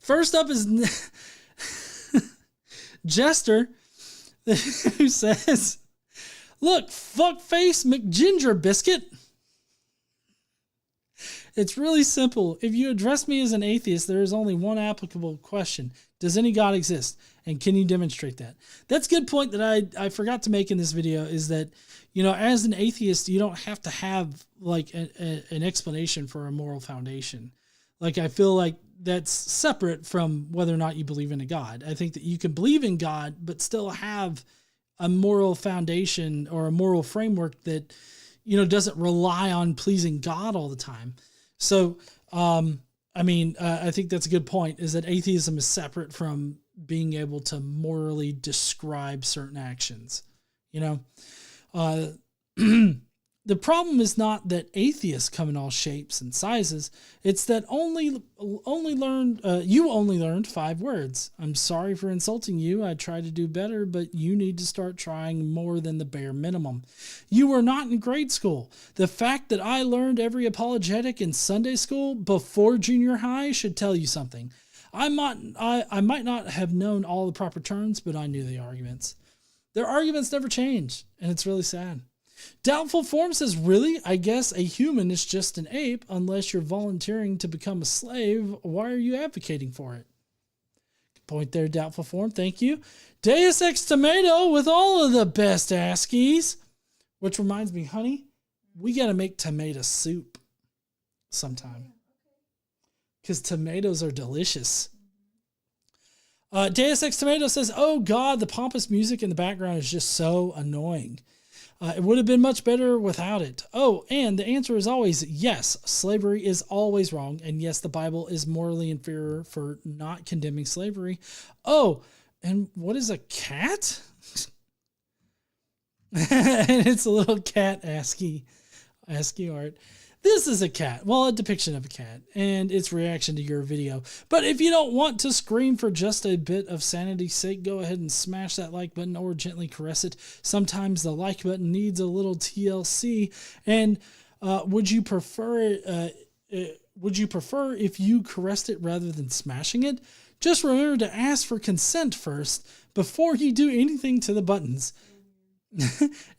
First up is Jester, who says, "Look, fuckface McGinger Biscuit. It's really simple. If you address me as an atheist, there is only one applicable question. Does any God exist? And can you demonstrate that?" That's a good point that I forgot to make in this video, is that, as an atheist, you don't have to have like an explanation for a moral foundation. Like, I feel like that's separate from whether or not you believe in a God. I think that you can believe in God, but still have a moral foundation or a moral framework that, doesn't rely on pleasing God all the time. So, I think that's a good point, is that atheism is separate from being able to morally describe certain actions. The problem is not that atheists come in all shapes and sizes. It's that you only learned 5 words. I'm sorry for insulting you. I tried to do better, but you need to start trying more than the bare minimum. You were not in grade school. The fact that I learned every apologetic in Sunday school before junior high should tell you something. I might not have known all the proper terms, but I knew the arguments. Their arguments never change, and it's really sad. Doubtful Form says, "Really? I guess a human is just an ape unless you're volunteering to become a slave. Why are you advocating for it?" Good point there, Doubtful Form. Thank you. Deus Ex Tomato with all of the best ASCIIs. Which reminds me, honey, we got to make tomato soup sometime, because tomatoes are delicious. Deus Ex Tomato says, "Oh God, the pompous music in the background is just so annoying. It would have been much better without it. Oh, and the answer is always yes, slavery is always wrong. And yes, the Bible is morally inferior for not condemning slavery. Oh, and what is a cat?" And it's a little cat ASCII art. This is a cat. Well, a depiction of a cat and its reaction to your video. But if you don't want to scream for just a bit of sanity's sake, go ahead and smash that like button or gently caress it. Sometimes the like button needs a little TLC. And would you prefer would you prefer if you caressed it rather than smashing it? Just remember to ask for consent first before you do anything to the buttons.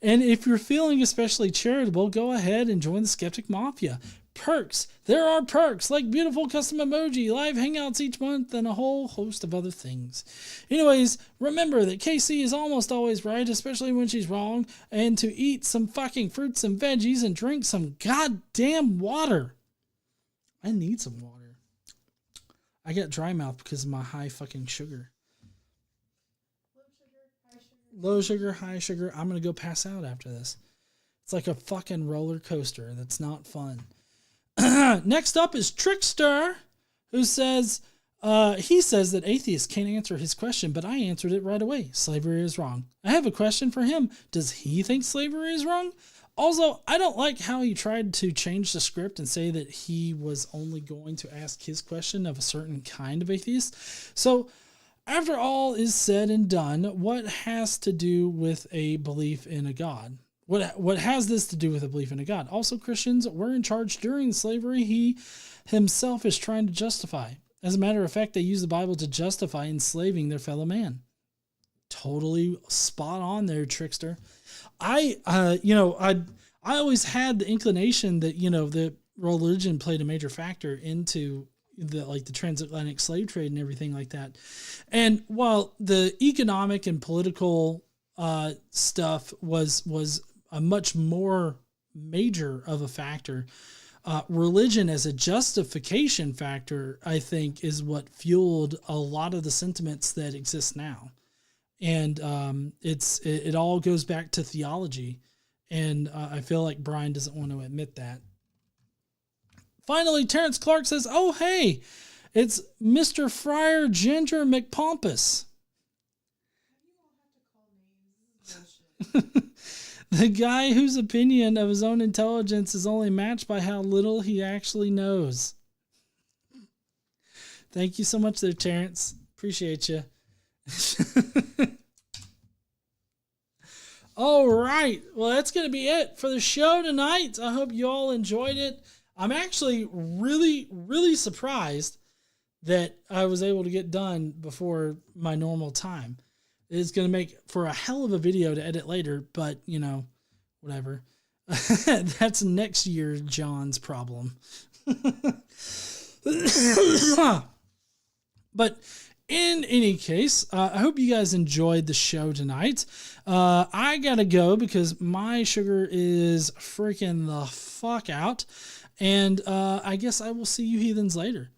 And if you're feeling especially charitable, go ahead and join the Skeptic Mafia. Perks. There are perks like beautiful custom emoji, live hangouts each month, and a whole host of other things. Anyways, remember that KC is almost always right, especially when she's wrong, and to eat some fucking fruits and veggies and drink some goddamn water. I need some water. I got dry mouth because of my high fucking sugar. Low sugar, high sugar. I'm going to go pass out after this. It's like a fucking roller coaster. That's not fun. Next up is Trickster, who says, he says that atheists can't answer his question, but I answered it right away. Slavery is wrong. I have a question for him. Does he think slavery is wrong? Also, I don't like how he tried to change the script and say that he was only going to ask his question of a certain kind of atheist. So, after all is said and done, what has to do with a belief in a God? What has this to do with a belief in a God? Also, Christians were in charge during slavery. He himself is trying to justify. As a matter of fact, they use the Bible to justify enslaving their fellow man. Totally spot on there, Trickster. I always had the inclination that, that religion played a major factor into the transatlantic slave trade and everything like that. And while the economic and political stuff was a much more major of a factor, religion as a justification factor, I think, is what fueled a lot of the sentiments that exist now. And it all goes back to theology. And I feel like Brian doesn't want to admit that. Finally, Terrence Clark says, oh, hey, it's Mr. Friar Ginger McPompous. The guy whose opinion of his own intelligence is only matched by how little he actually knows. Thank you so much there, Terrence. Appreciate you. All right. Well, that's going to be it for the show tonight. I hope you all enjoyed it. I'm actually really, really surprised that I was able to get done before my normal time. It's going to make for a hell of a video to edit later, but, whatever. That's next year John's problem. But in any case, I hope you guys enjoyed the show tonight. I got to go because my sugar is freaking the fuck out. And I guess I will see you heathens later.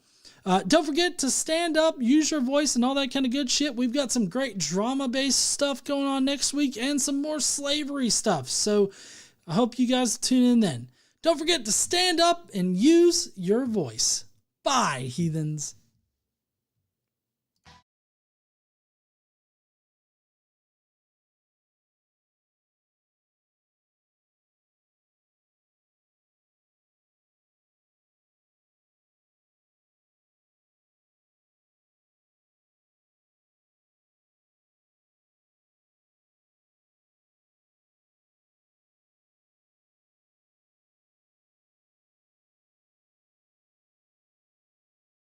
Don't forget to stand up, use your voice, and all that kind of good shit. We've got some great drama-based stuff going on next week and some more slavery stuff. So I hope you guys tune in then. Don't forget to stand up and use your voice. Bye, heathens.